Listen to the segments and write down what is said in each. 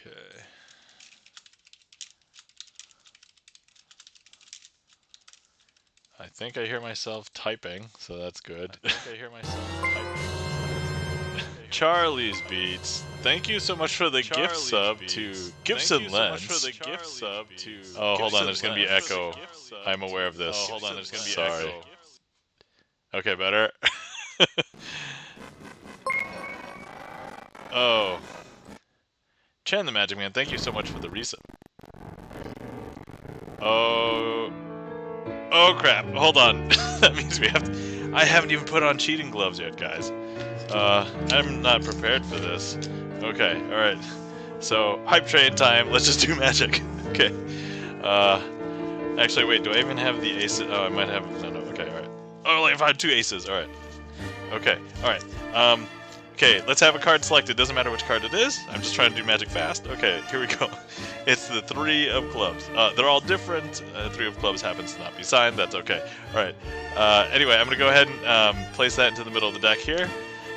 Okay. I think I hear myself typing, so that's good. I think I hear myself typing. Charlie's Beats. Thank you so much for the gift sub to Gibson Lens. Oh, hold on, there's gonna be echo. I'm aware of this. Oh, hold on, there's gonna be echo. Okay, better. Oh. Chan the Magic Man, thank you so much for the resub. Oh. Oh crap, hold on. That means we have to... I haven't even put on cheating gloves yet, guys. I'm not prepared for this. Okay, alright. So, hype train time, let's just do magic. Okay. Actually, wait, do I even have the aces? Oh, I might have... No, okay, alright. Oh, I found 2 aces, alright. Okay, alright. Okay, let's have a card selected. Doesn't matter which card it is. I'm just trying to do magic fast. Okay, here we go. It's the 3 of clubs. They're all different. 3 of clubs happens to not be signed. That's okay. All right. Anyway, I'm going to go ahead and place that into the middle of the deck here.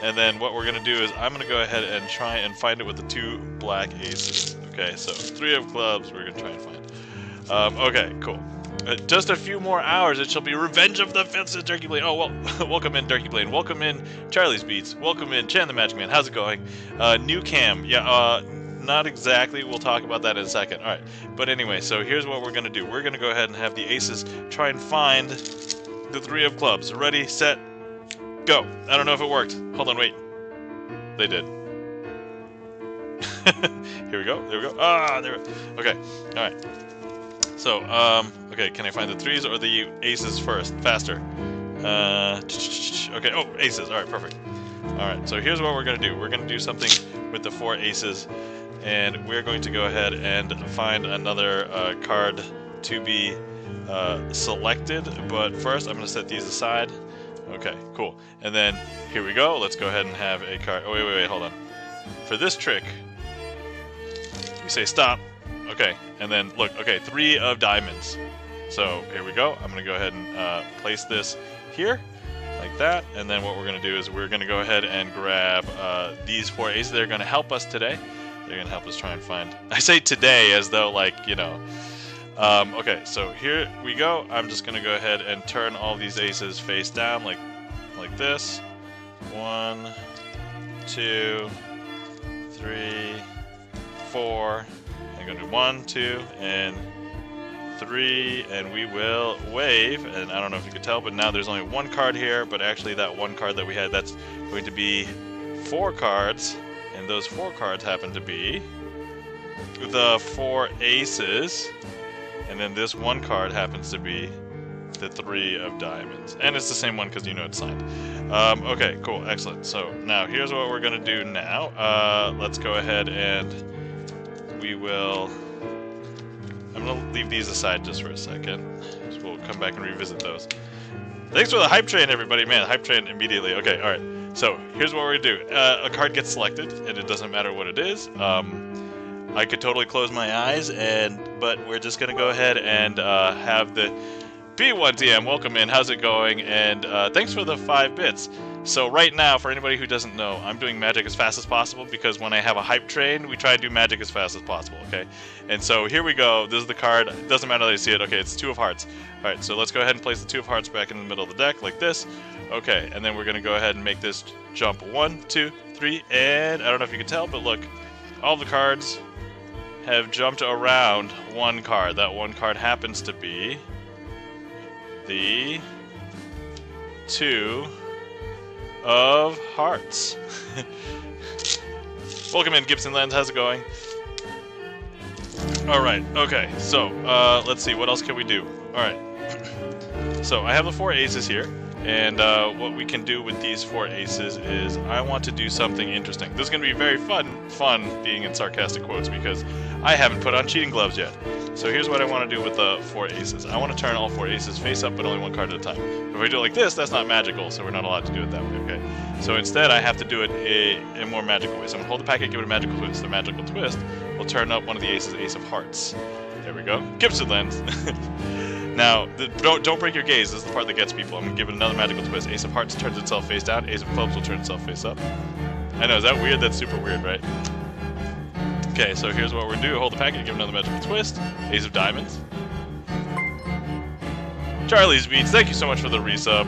And then what we're going to do is I'm going to go ahead and try and find it with the 2 black aces. Okay, so 3 of clubs we're going to try and find. Okay, cool. Just a few more hours, it shall be Revenge of the Fifth, says Durkey Blaine. Oh, well, welcome in, Durkey Blaine. Welcome in, Charlie's Beats. Welcome in, Chan the Magic Man. How's it going? New cam. Yeah, not exactly. We'll talk about that in a second. All right. But anyway, so here's what we're going to do. We're going to go ahead and have the aces try and find the 3 of clubs. Ready, set, go. I don't know if it worked. Hold on, wait. They did. Here we go. There we go. Ah, there we go. Okay. All right. So, okay, can I find the 3s or the aces first? Faster. Okay, oh, aces. All right, perfect. All right, so here's what we're going to do. We're going to do something with the 4 aces, and we're going to go ahead and find another card to be selected. But first, I'm going to set these aside. Okay, cool. And then, here we go. Let's go ahead and have a card. Oh, wait, hold on. For this trick, we say stop. Okay, and then look, okay, 3 of diamonds. So here we go. I'm going to go ahead and place this here, like that. And then what we're going to do is we're going to go ahead and grab these 4 aces. They're going to help us today. They're going to help us try and find... I say today as though, like, you know... okay, so here we go. I'm just going to go ahead and turn all these aces face down, like this. 1, 2, 3, 4... I'm going to do 1, 2, and 3, and we will wave. And I don't know if you could tell, but now there's only 1 card here, but actually that 1 card that we had, that's going to be 4 cards, and those 4 cards happen to be the 4 aces, and then this 1 card happens to be the 3 of diamonds. And it's the same one because you know it's signed. Okay, cool, excellent. So now here's what we're going to do now. Let's go ahead and we will... I'm going to leave these aside just for a second. So we'll come back and revisit those. Thanks for the hype train, everybody. Man, hype train immediately. Okay, alright. So, here's what we're going to do. A card gets selected, and it doesn't matter what it is. I could totally close my eyes, but we're just going to go ahead and have the... B1DM, welcome in. How's it going? And thanks for the 5 bits. So right now, for anybody who doesn't know, I'm doing magic as fast as possible because when I have a hype train, we try to do magic as fast as possible, okay? And so here we go. This is the card. It doesn't matter that you see it. Okay, it's 2 of hearts. All right, so let's go ahead and place the 2 of hearts back in the middle of the deck like this. Okay, and then we're going to go ahead and make this jump 1, 2, 3, and I don't know if you can tell, but look, all the cards have jumped around 1 card. That 1 card happens to be the 2 of hearts. Welcome in, Gibson Lens. How's it going? Alright, okay, so let's see, what else can we do? Alright, so I have the 4 aces here, and what we can do with these 4 aces is I want to do something interesting. This is going to be very fun being in sarcastic quotes because I haven't put on cheating gloves yet. So here's what I want to do with the 4 aces. I want to turn all 4 aces face up, but only 1 card at a time. If I do it like this, that's not magical, so we're not allowed to do it that way, okay? So instead, I have to do it a more magical way. So I'm going to hold the packet, give it a magical twist. The magical twist will turn up one of the aces, Ace of Hearts. There we go. Gibson Lens. Now, don't break your gaze. This is the part that gets people. I'm going to give it another magical twist. Ace of Hearts turns itself face down. Ace of Clubs will turn itself face up. I know, is that weird? That's super weird, right? Okay, so here's what we're gonna do. Hold the packet, give another magical twist. Ace of diamonds. Charlie's Beats, thank you so much for the resub.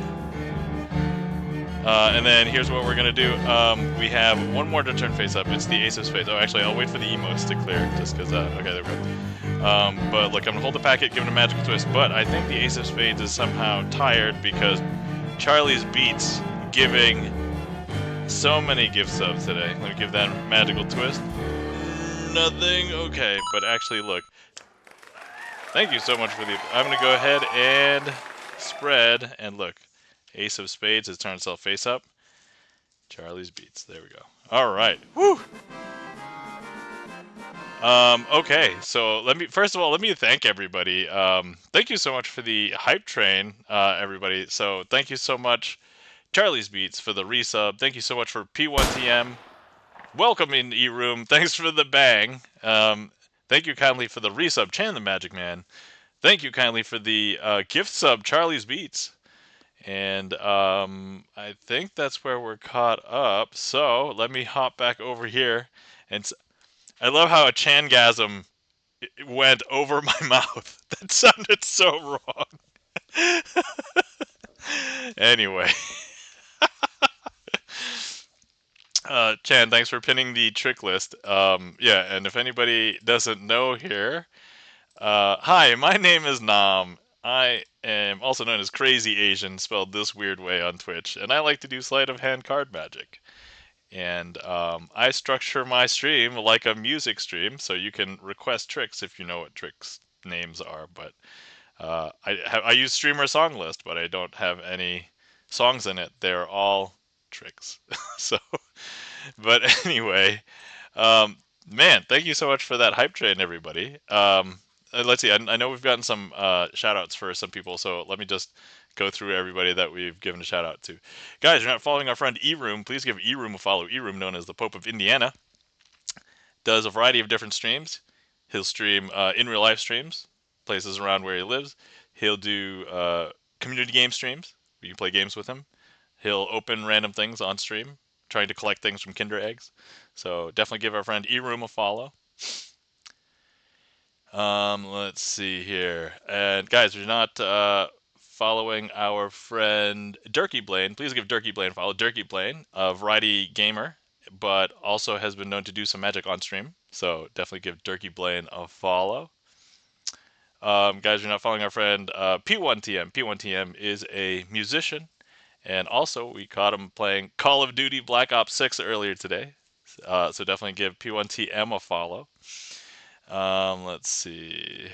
And then here's what we're gonna do. We have one more to turn face up. It's the Ace of Spades. Oh, actually, I'll wait for the emotes to clear, just because, okay, there we go. But look, I'm gonna hold the packet, give it a magical twist, but I think the Ace of Spades is somehow tired because Charlie's Beats giving so many gift subs today. Let me give that magical twist. Nothing, okay, but actually, look. Thank you so much for the... I'm gonna go ahead and spread, and look. Ace of Spades has turned itself face up. Charlie's Beats. There we go. All right. Woo! Okay, so first of all, let me thank everybody. Thank you so much for the hype train, everybody. So thank you so much, Charlie's Beats, for the resub. Thank you so much for P1TM. Welcome in E-Room. Thanks for the bang. Thank you kindly for the resub, Chan the Magic Man. Thank you kindly for the gift sub, Charlie's Beats. And I think that's where we're caught up. So let me hop back over here. And I love how a Changasm went over my mouth. That sounded so wrong. Anyway. Chan, thanks for pinning the trick list. Yeah, and if anybody doesn't know here, hi, my name is Nam. I am also known as Crazy Asian, spelled this weird way on Twitch, and I like to do sleight of hand card magic. And I structure my stream like a music stream, so you can request tricks if you know what tricks names are. But I use StreamerSonglist, but I don't have any songs in it. They're all tricks. So, but anyway, man, thank you so much for that hype train, everybody. Let's see. I know we've gotten some shout outs for some people, so let me just go through everybody that we've given a shout out to. Guys, you're not following our friend E-Room. Please give E-Room a follow. E-Room, known as the Pope of Indiana, does a variety of different streams. He'll stream in real life streams, places around where he lives. He'll do community game streams. You can play games with him. He'll open random things on stream, trying to collect things from Kinder eggs. So definitely give our friend E-Room a follow. Let's see here. And guys, if you're not following our friend Durkee Blaine, please give Durkee Blaine a follow. Durkee Blaine, a variety gamer, but also has been known to do some magic on stream. So definitely give Durkee Blaine a follow. Guys, you're not following our friend P1TM. P1TM is a musician, and also we caught him playing Call of Duty Black Ops 6 earlier today. So definitely give P1TM a follow. Let's see.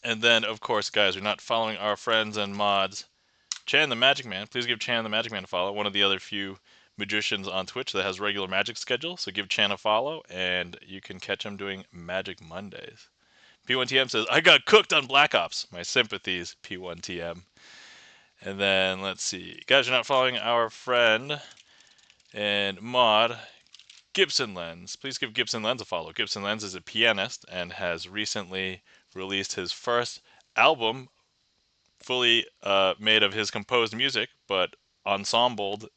And then, of course, guys, you're not following our friends and mods, Chan the Magic Man. Please give Chan the Magic Man a follow. One of the other few magicians on Twitch that has regular magic schedule. So give Chan a follow, and you can catch him doing Magic Mondays. P1TM says, I got cooked on Black Ops. My sympathies, P1TM. And then, let's see. Guys, you're not following our friend and mod, Gibson Lens. Please give Gibson Lens a follow. Gibson Lens is a pianist and has recently released his first album fully made of his composed music, but ensembled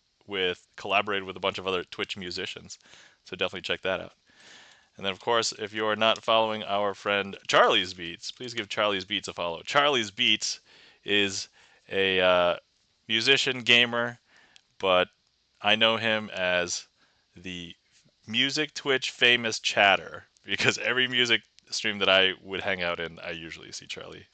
collaborated with a bunch of other Twitch musicians. So definitely check that out. And then, of course, if you're not following our friend Charlie's Beats, please give Charlie's Beats a follow. Charlie's Beats is a musician, gamer, but I know him as the music Twitch famous chatter, because every music stream that I would hang out in, I usually see Charlie.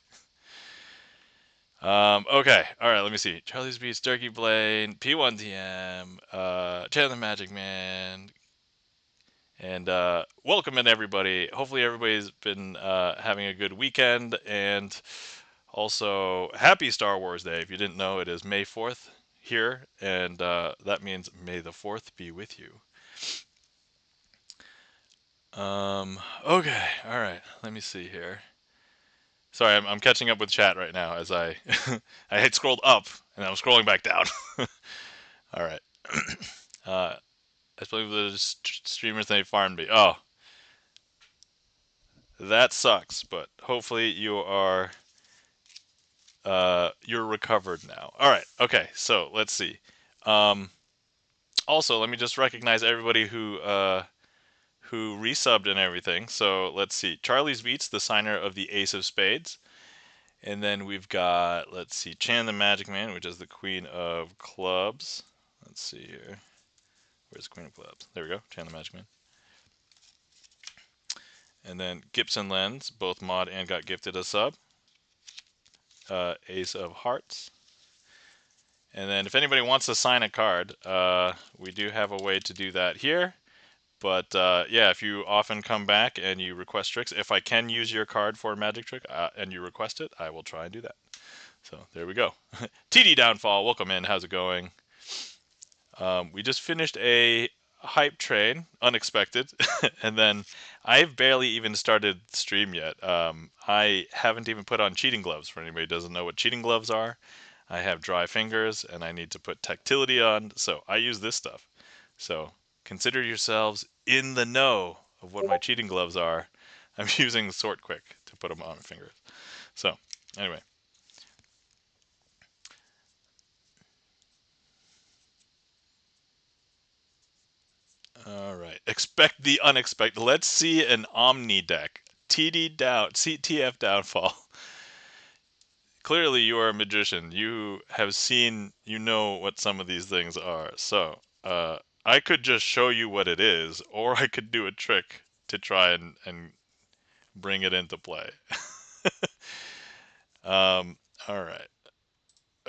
Okay, all right, let me see. Charlie's Beats, Durkee Blaine, P1TM, Chan the Magic Man, and welcome in everybody. Hopefully everybody's been having a good weekend, and also happy Star Wars Day. If you didn't know, it is May 4th here, and that means May the 4th be with you. Okay, all right, let me see here. Sorry, I'm catching up with chat right now as I had scrolled up and I'm scrolling back down. All right. I believe the streamers, they farmed me. Oh, that sucks. But hopefully you're recovered now. All right. Okay. So let's see. Also, let me just recognize everybody who who resubbed and everything. So let's see. Charlie's Beats, the signer of the Ace of Spades. And then we've got, let's see, Chan the Magic Man, which is the Queen of Clubs. Let's see here. Where's the Queen of Clubs? There we go, Chan the Magic Man. And then Gibson Lens, both mod and got gifted a sub. Ace of Hearts. And then if anybody wants to sign a card, we do have a way to do that here. But yeah, if you often come back and you request tricks, if I can use your card for a magic trick and you request it, I will try and do that. So there we go. TD Downfall, welcome in. How's it going? We just finished a hype train, unexpected, and then I've barely even started stream yet. I haven't even put on cheating gloves. For anybody who doesn't know what cheating gloves are, I have dry fingers and I need to put tactility on, so I use this stuff. So consider yourselves in the know of what my cheating gloves are. I'm using Sort Quick to put them on my fingers. So anyway. All right. Expect the unexpected. Let's see an Omni deck. TD down. CTF downfall. Clearly, you are a magician. You have seen, you know what some of these things are. So, I could just show you what it is, or I could do a trick to try and bring it into play. All right.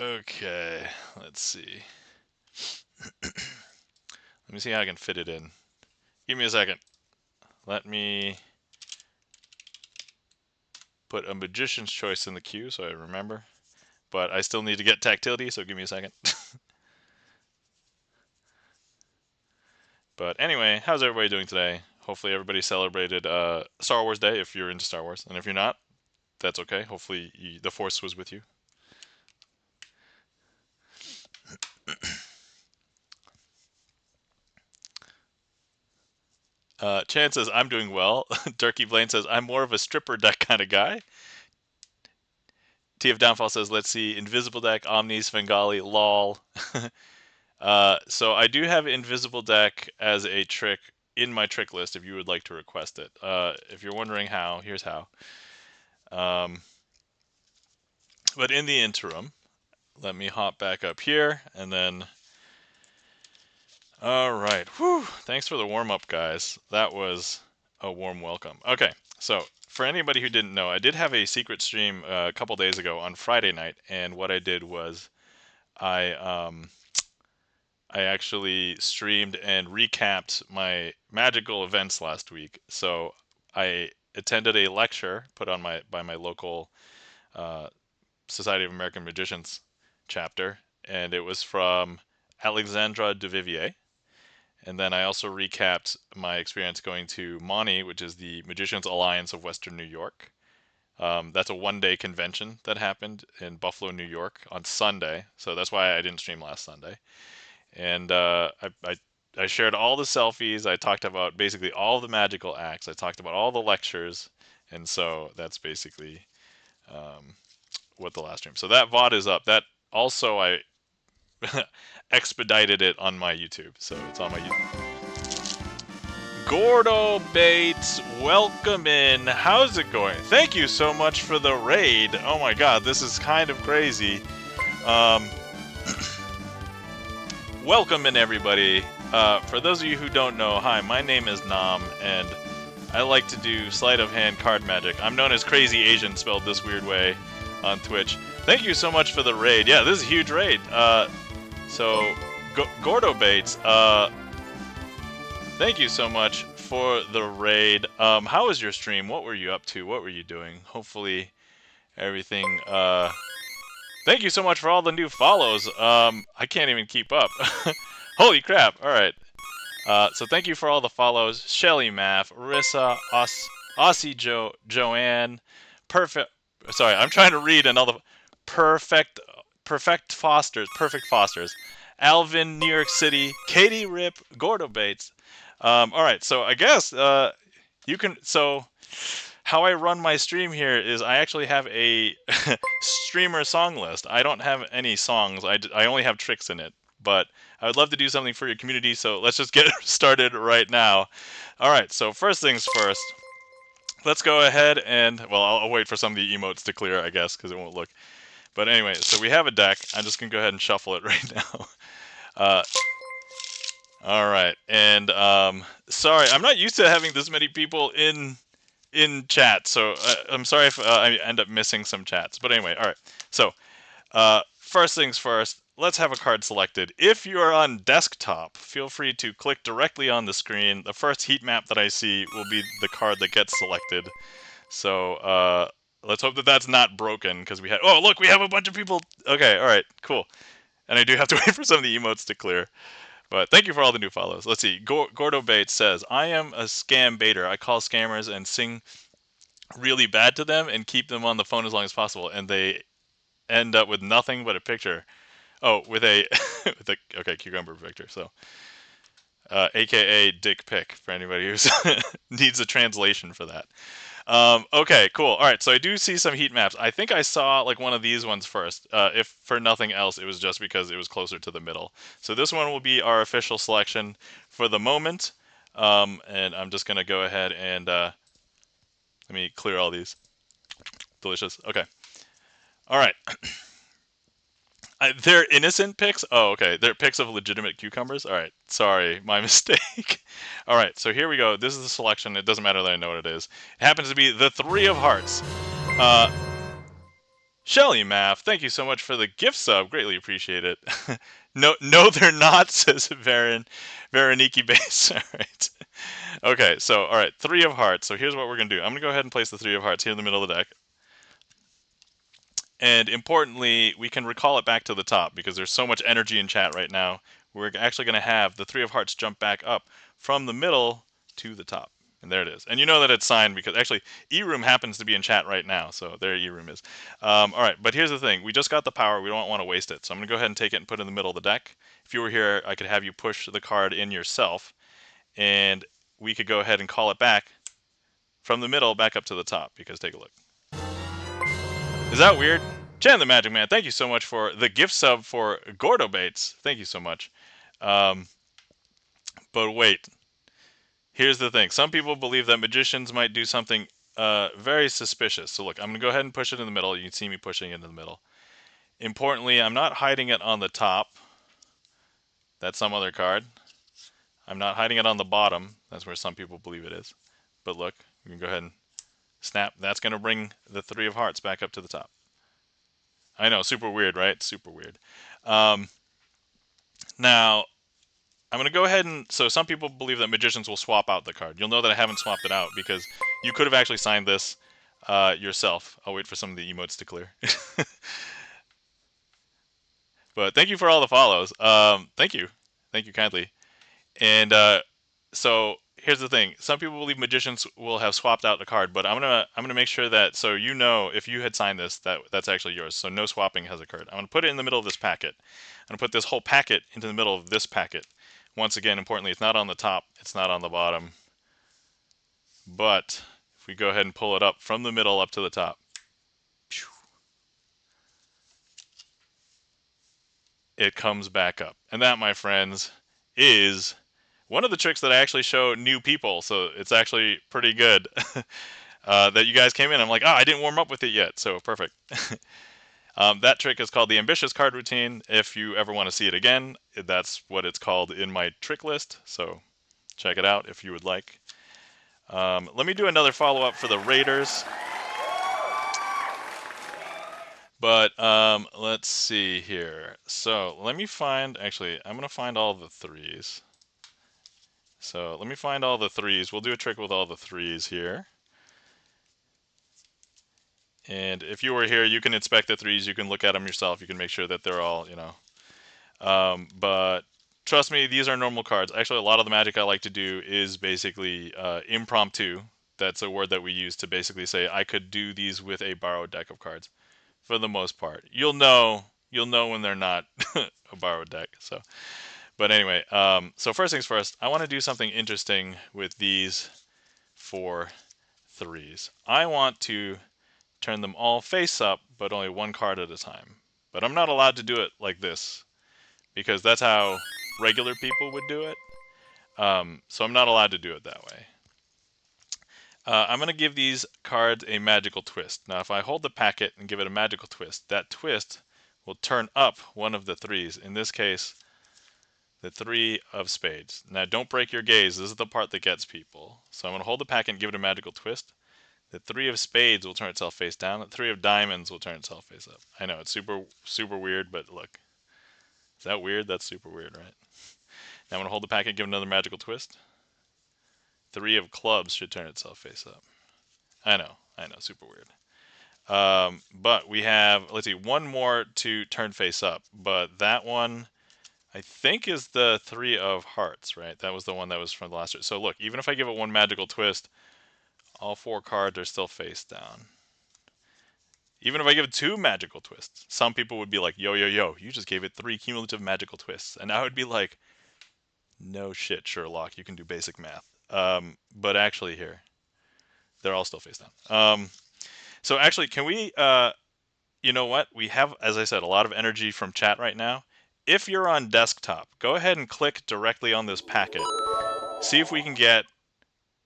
Okay. Let's see. Let me see how I can fit it in. Give me a second. Let me put a magician's choice in the queue so I remember. But I still need to get tactility, so give me a second. But anyway, how's everybody doing today? Hopefully everybody celebrated Star Wars Day if you're into Star Wars. And if you're not, that's okay. Hopefully the Force was with you. Chan says, I'm doing well. Turkey Blaine says, I'm more of a stripper deck kind of guy. TF Downfall says, let's see, Invisible Deck, Omni, Svengali, LOL. So I do have Invisible Deck as a trick in my trick list if you would like to request it. If you're wondering how, here's how. But in the interim, let me hop back up here and then... All right. Whew. Thanks for the warm-up, guys. That was a warm welcome. Okay, so for anybody who didn't know, I did have a secret stream a couple days ago on Friday night, and what I did was I actually streamed and recapped my magical events last week. So I attended a lecture put on by my local Society of American Magicians chapter, and it was from Alexandra Duvivier. And then I also recapped my experience going to MANI, which is the Magicians Alliance of Western New York. That's a one-day convention that happened in Buffalo, New York on Sunday. So that's why I didn't stream last Sunday. And I shared all the selfies. I talked about basically all the magical acts. I talked about all the lectures. And so that's basically what the last stream. So that VOD is up. That also I expedited it on my YouTube. So it's on my YouTube. Gordo Bates, welcome in. How's it going? Thank you so much for the raid. Oh my god, this is kind of crazy. Welcome in, everybody. For those of you who don't know, hi, my name is Nam, and I like to do sleight of hand card magic. I'm known as Crazy Asian, spelled this weird way, on Twitch. Thank you so much for the raid. Yeah, this is a huge raid. So, Gordo Bates, thank you so much for the raid. How was your stream? What were you up to? What were you doing? Hopefully, everything, thank you so much for all the new follows. I can't even keep up. Holy crap. All right. So thank you for all the follows. Shelly Maff, Rissa, Aussie Joanne, Perfect. Sorry, I'm trying to read and all the Perfect Fosters, Alvin, New York City, Katie Rip, Gordo Bates. All right, so I guess you can. So how I run my stream here is I actually have a streamer song list. I don't have any songs. I only have tricks in it. But I would love to do something for your community. So let's just get started right now. All right, so first things first. Let's go ahead and, well, I'll wait for some of the emotes to clear, I guess, because it won't look. But anyway, so we have a deck. I'm just going to go ahead and shuffle it right now. All right, and sorry, I'm not used to having this many people in chat, so I'm sorry if I end up missing some chats. But anyway, all right. So first things first, let's have a card selected. If you are on desktop, feel free to click directly on the screen. The first heat map that I see will be the card that gets selected. So let's hope that that's not broken, because we had. Oh, look, we have a bunch of people. Okay, all right, cool. And I do have to wait for some of the emotes to clear. But thank you for all the new follows. Let's see. Gordo Bates says, I am a scam baiter. I call scammers and sing really bad to them and keep them on the phone as long as possible. And they end up with nothing but a picture. Oh, with a, with a, okay, cucumber picture. So, AKA dick pic for anybody who needs a translation for that. Okay, cool. All right, so I do see some heat maps. I think I saw like one of these ones first. If for nothing else, it was just because it was closer to the middle. So this one will be our official selection for the moment. And I'm just gonna go ahead and let me clear all these. Delicious. Okay. All right. They're innocent pics? Oh, okay. They're pics of legitimate cucumbers? All right. Sorry, my mistake. All right, so here we go. This is the selection. It doesn't matter that I know what it is. It happens to be the Three of Hearts. Shelly Math, thank you so much for the gift sub. Greatly appreciate it. No, they're not, says Veroniki Base. All right. Okay, so, all right, Three of Hearts. So here's what we're going to do. I'm going to go ahead and place the Three of Hearts here in the middle of the deck. And importantly, we can recall it back to the top because there's so much energy in chat right now. We're actually going to have the Three of Hearts jump back up from the middle to the top. And there it is. And you know that it's signed because actually E-Room happens to be in chat right now. So there E-Room is. All right, but here's the thing. We just got the power. We don't want to waste it. So I'm going to go ahead and take it and put it in the middle of the deck. If you were here, I could have you push the card in yourself. And we could go ahead and call it back from the middle back up to the top because take a look. Is that weird? Chan the Magic Man, thank you so much for the gift sub for Gordo Bates. Thank you so much. But wait. Here's the thing. Some people believe that magicians might do something very suspicious. So look, I'm going to go ahead and push it in the middle. You can see me pushing it in the middle. Importantly, I'm not hiding it on the top. That's some other card. I'm not hiding it on the bottom. That's where some people believe it is. But look, we can go ahead and snap. That's going to bring the Three of Hearts back up to the top. I know, super weird, right? Super weird. Now, I'm going to go ahead and... So some people believe that magicians will swap out the card. You'll know that I haven't swapped it out because you could have actually signed this yourself. I'll wait for some of the emotes to clear. But thank you for all the follows. Thank you. Thank you kindly. And so here's the thing. Some people believe magicians will have swapped out the card, but I'm gonna make sure that so you know if you had signed this that's actually yours. So no swapping has occurred. I'm gonna put it in the middle of this packet. I'm gonna put this whole packet into the middle of this packet. Once again, importantly, it's not on the top, it's not on the bottom. But if we go ahead and pull it up from the middle up to the top, it comes back up. And that, my friends, is one of the tricks that I actually show new people, so it's actually pretty good that you guys came in. I'm like, I didn't warm up with it yet, so perfect. That trick is called the Ambitious Card Routine. If you ever want to see it again, that's what it's called in my trick list, so check it out if you would like. Let me do another follow-up for the Raiders. But let's see here. So let me find, actually, I'm going to find all the threes. So let me find all the threes. We'll do a trick with all the threes here. And if you were here, you can inspect the threes. You can look at them yourself. You can make sure that they're all, you know. But trust me, these are normal cards. Actually, a lot of the magic I like to do is basically impromptu. That's a word that we use to basically say I could do these with a borrowed deck of cards. For the most part, you'll know when they're not a borrowed deck. So, but anyway, so first things first, I want to do something interesting with these 4 threes. I want to turn them all face up, but only one card at a time. But I'm not allowed to do it like this because that's how regular people would do it. So I'm not allowed to do it that way. I'm going to give these cards a magical twist. Now, if I hold the packet and give it a magical twist, that twist will turn up one of the threes. In this case, the 3 of spades. Now, don't break your gaze. This is the part that gets people. So I'm going to hold the packet and give it a magical twist. The 3 of spades will turn itself face down. The 3 of diamonds will turn itself face up. I know, it's super weird, but look. Is that weird? That's super weird, right? Now I'm going to hold the packet and give it another magical twist. 3 of clubs should turn itself face up. I know, super weird. But we have, let's see, one more to turn face up. But that one, I think, is the 3 of hearts, right? That was the one that was from the last. So look, even if I give it one magical twist, all 4 cards are still face down. Even if I give it 2 magical twists, some people would be like, yo, you just gave it 3 cumulative magical twists. And I would be like, no shit, Sherlock, you can do basic math. But actually here, they're all still face down. So actually, can we, you know what? We have, as I said, a lot of energy from chat right now. If you're on desktop, go ahead and click directly on this packet. See if we can get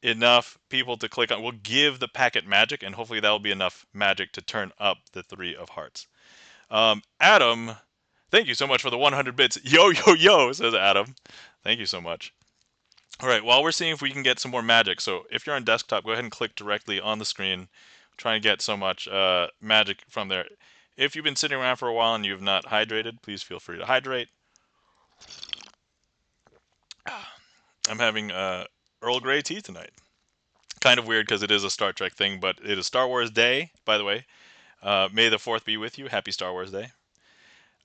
enough people to click on. We'll give the packet magic, and hopefully that will be enough magic to turn up the 3 of hearts. Adam, thank you so much for the 100 bits. Yo, says Adam. Thank you so much. All right, while we're seeing if we can get some more magic, so if you're on desktop, go ahead and click directly on the screen. Try and get so much magic from there. If you've been sitting around for a while and you have not hydrated, please feel free to hydrate. I'm having Earl Grey tea tonight. Kind of weird because it is a Star Trek thing, but it is Star Wars Day, by the way. May the 4th be with you. Happy Star Wars Day.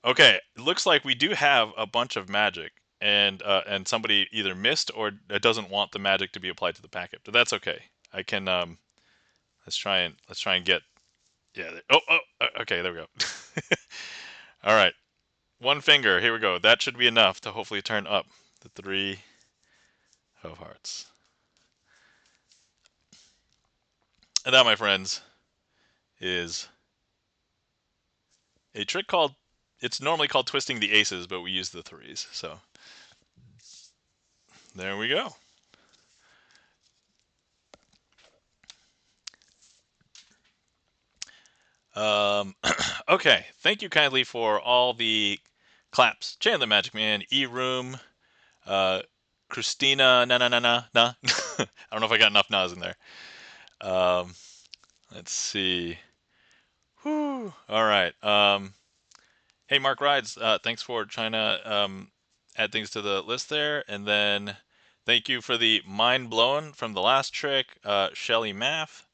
Okay, it looks like we do have a bunch of magic, and somebody either missed or doesn't want the magic to be applied to the packet. But that's okay. I can let's try and get, yeah. Okay, there we go. All right, 1 finger. Here we go. That should be enough to hopefully turn up the 3 of hearts. And that, my friends, is a trick called, it's normally called twisting the aces, but we use the 3s. So there we go. Okay, thank you kindly for all the claps. Chan the Magic Man, E-Room, Christina, na. I don't know if I got enough nas in there. Let's see. Whew. All right. Hey, Mark Rides, thanks for trying to add things to the list there. And then thank you for the mind blown from the last trick, Shelly Math.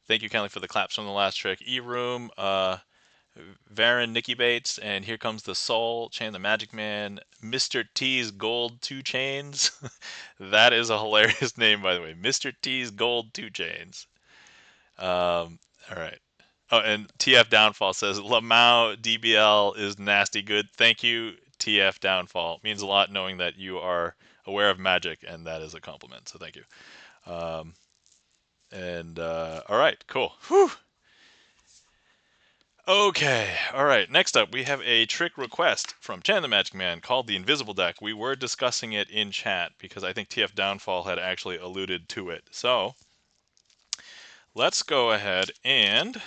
Thank you kindly for the claps from the last trick, E-Room, Varen, Nikki Bates, and Here Comes the Soul, Chan the Magic Man, Mr. T's Gold 2 Chains. That is a hilarious name, by the way. Mr. T's Gold 2 Chains. All right. Oh, and TF Downfall says, Lamau DBL is nasty good. Thank you, TF Downfall. It means a lot knowing that you are aware of magic, and that is a compliment, so thank you. All right, cool. Whew. Okay, all right. Next up, we have a trick request from Chan the Magic Man called the Invisible Deck. We were discussing it in chat because I think TF Downfall had actually alluded to it. So let's go ahead and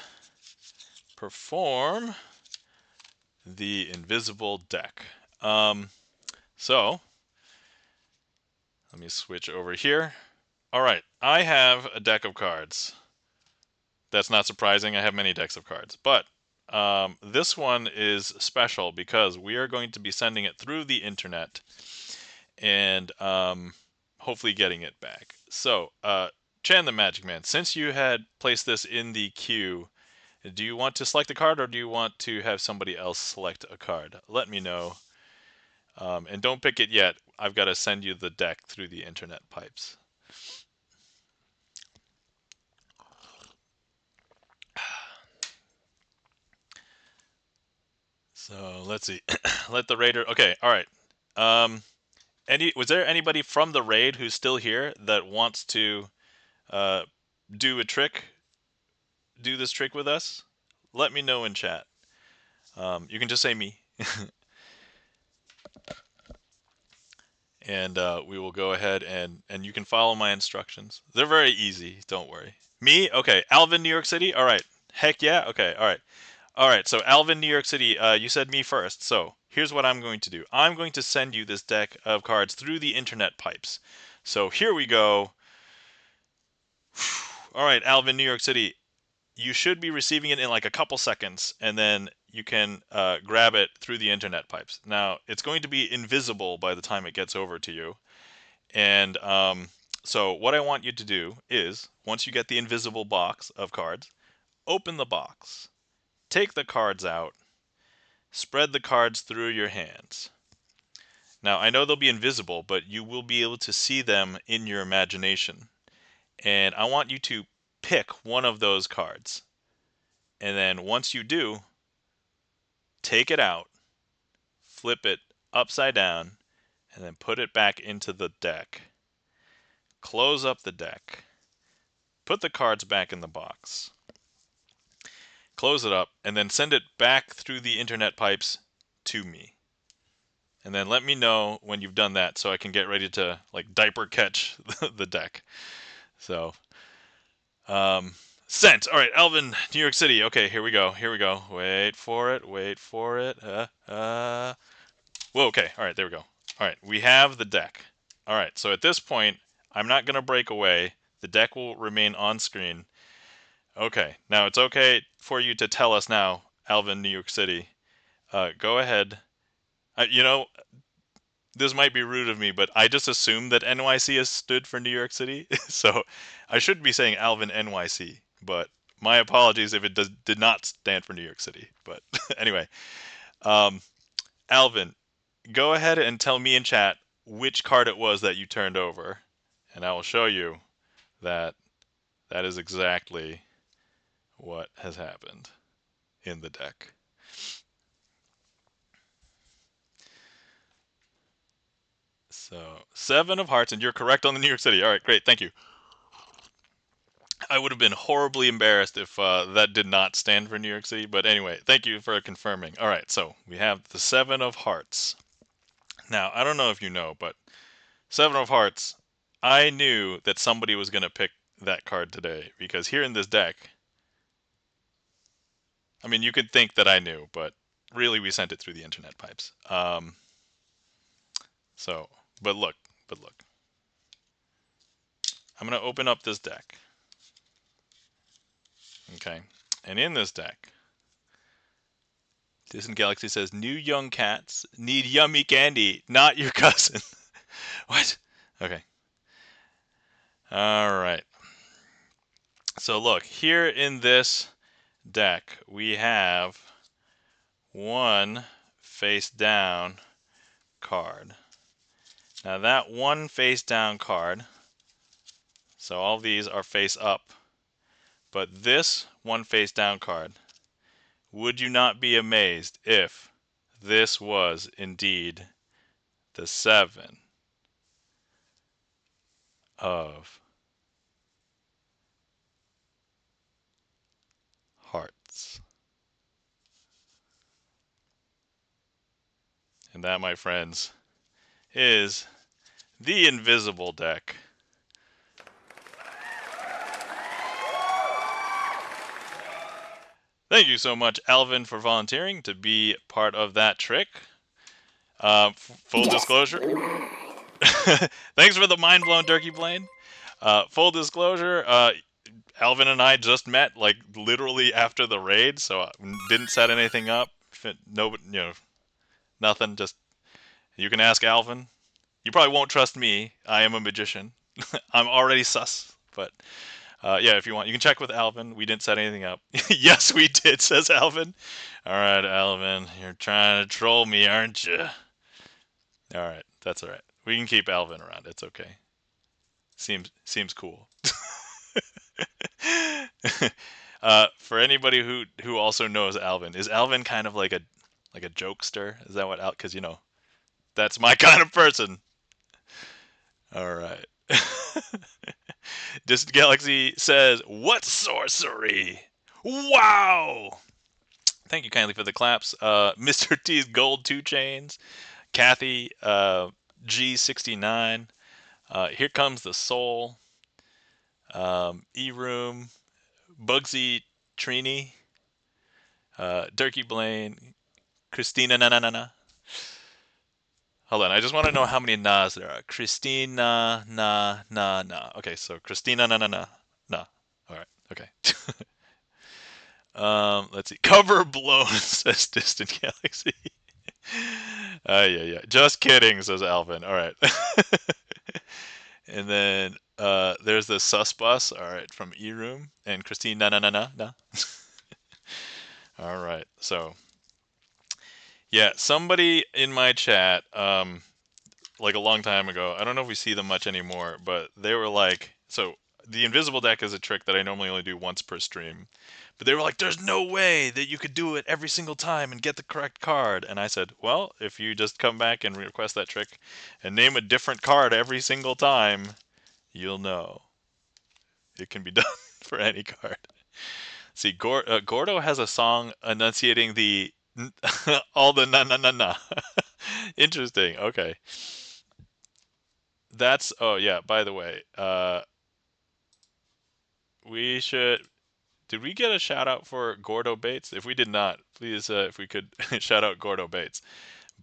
perform the Invisible Deck. So let me switch over here. All right, I have a deck of cards. That's not surprising. I have many decks of cards, but this one is special because we are going to be sending it through the internet and hopefully getting it back. So, Chan the Magic Man, since you had placed this in the queue, do you want to select a card or do you want to have somebody else select a card? Let me know. And don't pick it yet. I've got to send you the deck through the internet pipes. So let's see. Let the raider. Okay, all right. Was there anybody from the raid who's still here that wants to do a trick? Do this trick with us? Let me know in chat. You can just say me. and we will go ahead and you can follow my instructions. They're very easy. Don't worry. Me? Okay. Alvin, New York City. All right. Heck yeah. Okay. All right. All right. So Alvin, New York City. You said me first. So here's what I'm going to do. I'm going to send you this deck of cards through the internet pipes. So here we go. All right, Alvin, New York City. You should be receiving it in like a couple seconds, and then you can grab it through the internet pipes. Now, it's going to be invisible by the time it gets over to you. And so what I want you to do is, once you get the invisible box of cards, open the box, take the cards out, spread the cards through your hands. Now, I know they'll be invisible, but you will be able to see them in your imagination. And I want you to pick one of those cards. And then once you do, take it out, flip it upside down, and then put it back into the deck. Close up the deck. Put the cards back in the box. Close it up, and then send it back through the internet pipes to me. And then let me know when you've done that so I can get ready to like diaper catch the deck. So, sent. All right, Alvin, New York City. Okay, here we go. Here we go. Wait for it. Wait for it. Whoa, okay. All right, there we go. All right, we have the deck. All right, so at this point, I'm not going to break away. The deck will remain on screen. Okay, now it's okay for you to tell us now, Alvin, New York City. Go ahead. You know, this might be rude of me, but I just assumed that NYC has stood for New York City. So I should be saying Alvin NYC, but my apologies if it did not stand for New York City. But anyway, Alvin, go ahead and tell me in chat which card it was that you turned over, and I will show you that that is exactly what has happened in the deck. So, 7 of hearts, and you're correct on the New York City. All right, great, thank you. I would have been horribly embarrassed if that did not stand for New York City, but anyway, thank you for confirming. All right, so we have the 7 of hearts. Now, I don't know if you know, but 7 of hearts, I knew that somebody was going to pick that card today, because here in this deck, I mean, you could think that I knew, but really we sent it through the internet pipes. So, but look. I'm going to open up this deck. Okay, and in this deck, Distant Galaxy says, new young cats need yummy candy, not your cousin. What? Okay. All right. So look, here in this deck, we have one face down card. Now that one face down card, so all these are face up, but this one face down card, would you not be amazed if this was indeed the 7 of hearts? And that, my friends, is the invisible deck. Thank you so much, Alvin, for volunteering to be part of that trick. Full disclosure. Thanks for the mind blown turkey plane. Full disclosure, Alvin and I just met like literally after the raid, so I didn't set anything up. No, nothing. Just you can ask Alvin. You probably won't trust me. I am a magician. I'm already sus, but yeah, if you want, you can check with Alvin. We didn't set anything up. Yes, we did, says Alvin. All right, Alvin, you're trying to troll me, aren't you? All right, that's all right. We can keep Alvin around. It's okay. Seems cool. For anybody who also knows Alvin, is Alvin kind of like a jokester? Is that what because that's my kind of person. All right. Distant Galaxy says, what sorcery? Wow! Thank you kindly for the claps. Mr. T's Gold 2 Chains. Kathy, G69. Here Comes the Soul. E-Room. Bugsy Trini. Durkee Blaine. Christina na na na na. Hold on, I just want to know how many nas there are. Christina na na na. Okay, so Christina na na na na. All right, okay. Let's see. Cover blown, says Distant Galaxy. Yeah. Just kidding, says Alvin. All right. And then there's the sus bus. All right, from E Room and Christine. Na na na na na. All right. So yeah, somebody in my chat, like a long time ago. I don't know if we see them much anymore, but they were like, so the invisible deck is a trick that I normally only do once per stream. But they were like, there's no way that you could do it every single time and get the correct card. And I said, well, if you just come back and request that trick and name a different card every single time, you'll know. It can be done for any card. See, Gordo has a song enunciating the all the na na na na. Interesting. Okay. That's oh yeah, by the way, we should did we get a shout out for Gordo Bates? If we did not, please if we could shout out Gordo Bates.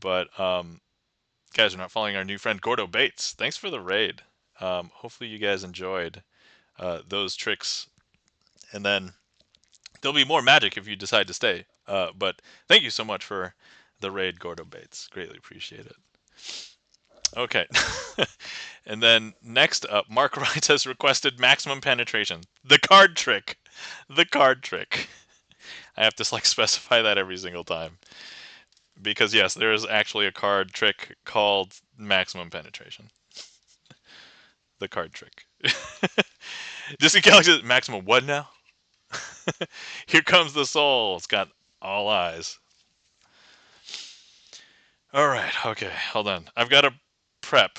But guys are not following our new friend Gordo Bates. Thanks for the raid. Hopefully you guys enjoyed those tricks, and then there'll be more magic if you decide to stay. But thank you so much for the raid, Gordo Bates. Greatly appreciate it. Okay. And then next up, Mark Wright has requested maximum penetration. The card trick. The card trick. I have to like specify that every single time. Because yes, there is actually a card trick called maximum penetration. The card trick. Disney Galaxy maximum what now? Here Comes the Soul. It's got all eyes. Alright, okay, hold on. I've got to prep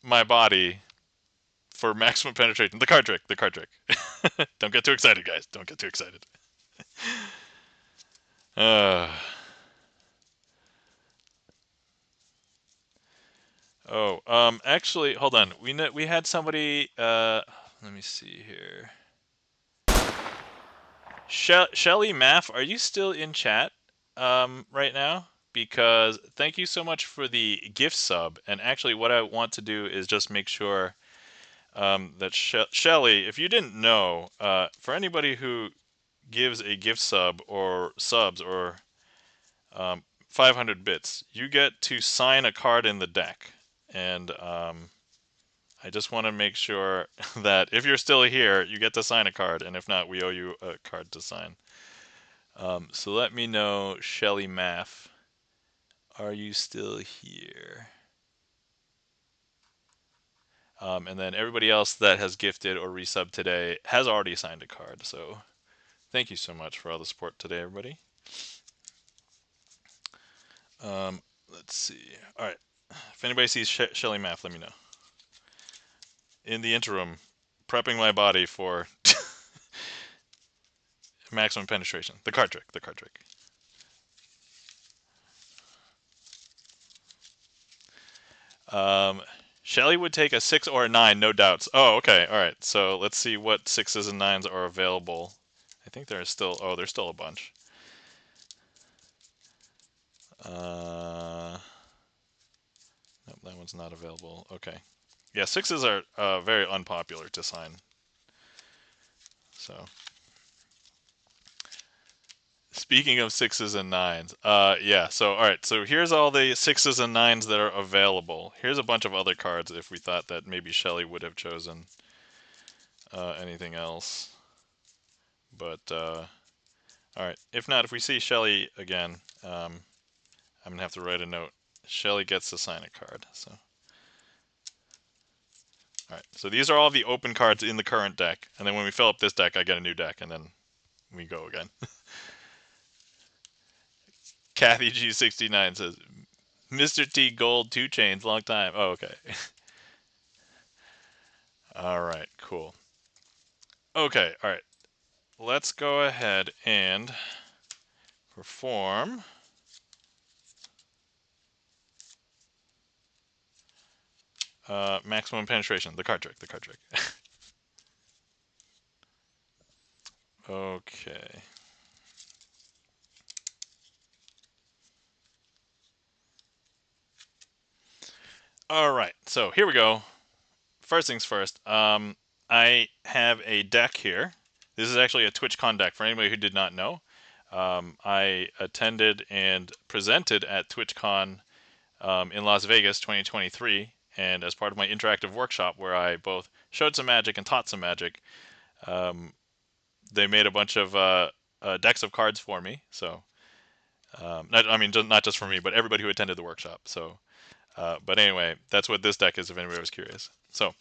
my body for maximum penetration. The card trick, the card trick. Don't get too excited, guys. Don't get too excited. Uh, actually, hold on. We had somebody. Let me see here. Shelly Maff, are you still in chat? Right now? Because thank you so much for the gift sub. And actually, what I want to do is just make sure that Shelly, if you didn't know, for anybody who gives a gift sub or subs or 500 bits, you get to sign a card in the deck. And I just want to make sure that if you're still here, you get to sign a card, and if not, we owe you a card to sign. So let me know, Shelly Maff, are you still here? And then everybody else that has gifted or resubbed today has already signed a card, so thank you so much for all the support today, everybody. Let's see. All right. If anybody sees Shelly Maff, let me know. In the interim, prepping my body for maximum penetration. The card trick. The card trick. Shelly would take a 6 or a 9, no doubts. Oh, okay. All right. So let's see what 6s and 9s are available. I think there's still... Oh, there's still a bunch. Nope, that one's not available. Okay. Yeah, 6s are very unpopular to sign. So... Speaking of 6s and 9s, yeah, so alright, so here's all the 6s and 9s that are available. Here's a bunch of other cards if we thought that maybe Shelly would have chosen anything else. But, alright, if not, if we see Shelly again, I'm going to have to write a note. Shelly gets to sign a card, so. Alright, so these are all the open cards in the current deck, and then when we fill up this deck, I get a new deck, and then we go again. Kathy G69 says, Mr. T Gold 2 Chains, long time. Oh, okay. All right, cool. Okay, all right. Let's go ahead and perform maximum penetration, the card trick, the card trick. Okay. All right, so here we go. First things first. I have a deck here. This is actually a TwitchCon deck for anybody who did not know. I attended and presented at TwitchCon in Las Vegas 2023, and as part of my interactive workshop where I both showed some magic and taught some magic, they made a bunch of decks of cards for me. So, not just for me, but everybody who attended the workshop. So, but anyway, that's what this deck is if anybody was curious. So,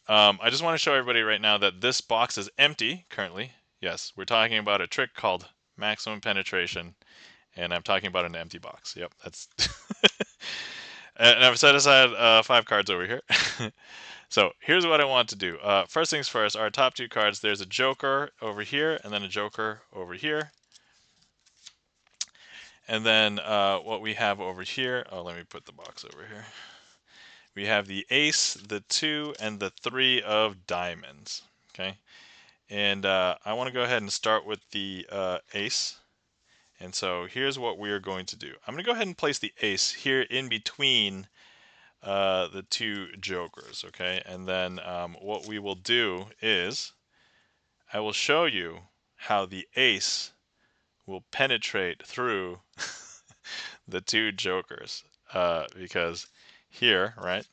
I just want to show everybody right now that this box is empty currently. Yes, we're talking about a trick called maximum penetration, and I'm talking about an empty box. Yep, that's. And I've set aside 5 cards over here. So here's what I want to do. First things first, our top 2 cards, there's a joker over here and then a joker over here. And then what we have over here, oh, let me put the box over here. We have the ace, the 2, and the 3 of diamonds. Okay. And I want to go ahead and start with the ace. And so here's what we're going to do. I'm going to go ahead and place the ace here in between the 2 jokers, okay? And then what we will do is I will show you how the ace will penetrate through the 2 jokers, because here, right?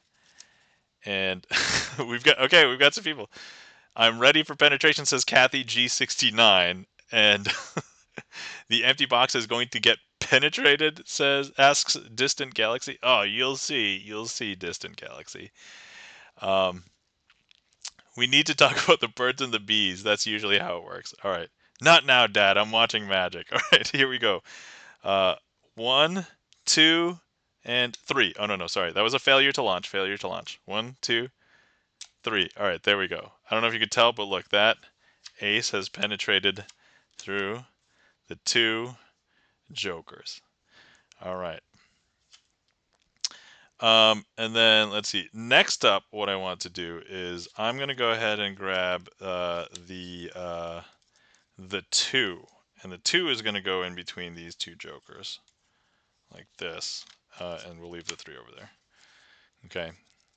And we've got some people. I'm ready for penetration, says Kathy G69, and the empty box is going to get penetrated, asks Distant Galaxy. Oh, you'll see, Distant Galaxy. We need to talk about the birds and the bees. That's usually how it works. All right. Not now, Dad. I'm watching magic. All right, here we go. 1, 2, and 3. Oh, no, sorry. That was a failure to launch. Failure to launch. 1, 2, 3. All right, there we go. I don't know if you could tell, but look, that ace has penetrated through the 2 jokers. All right. And then let's see. Next up, what I want to do is I'm going to go ahead and grab the 2, and the 2 is going to go in between these 2 jokers, like this, and we'll leave the 3 over there. Okay.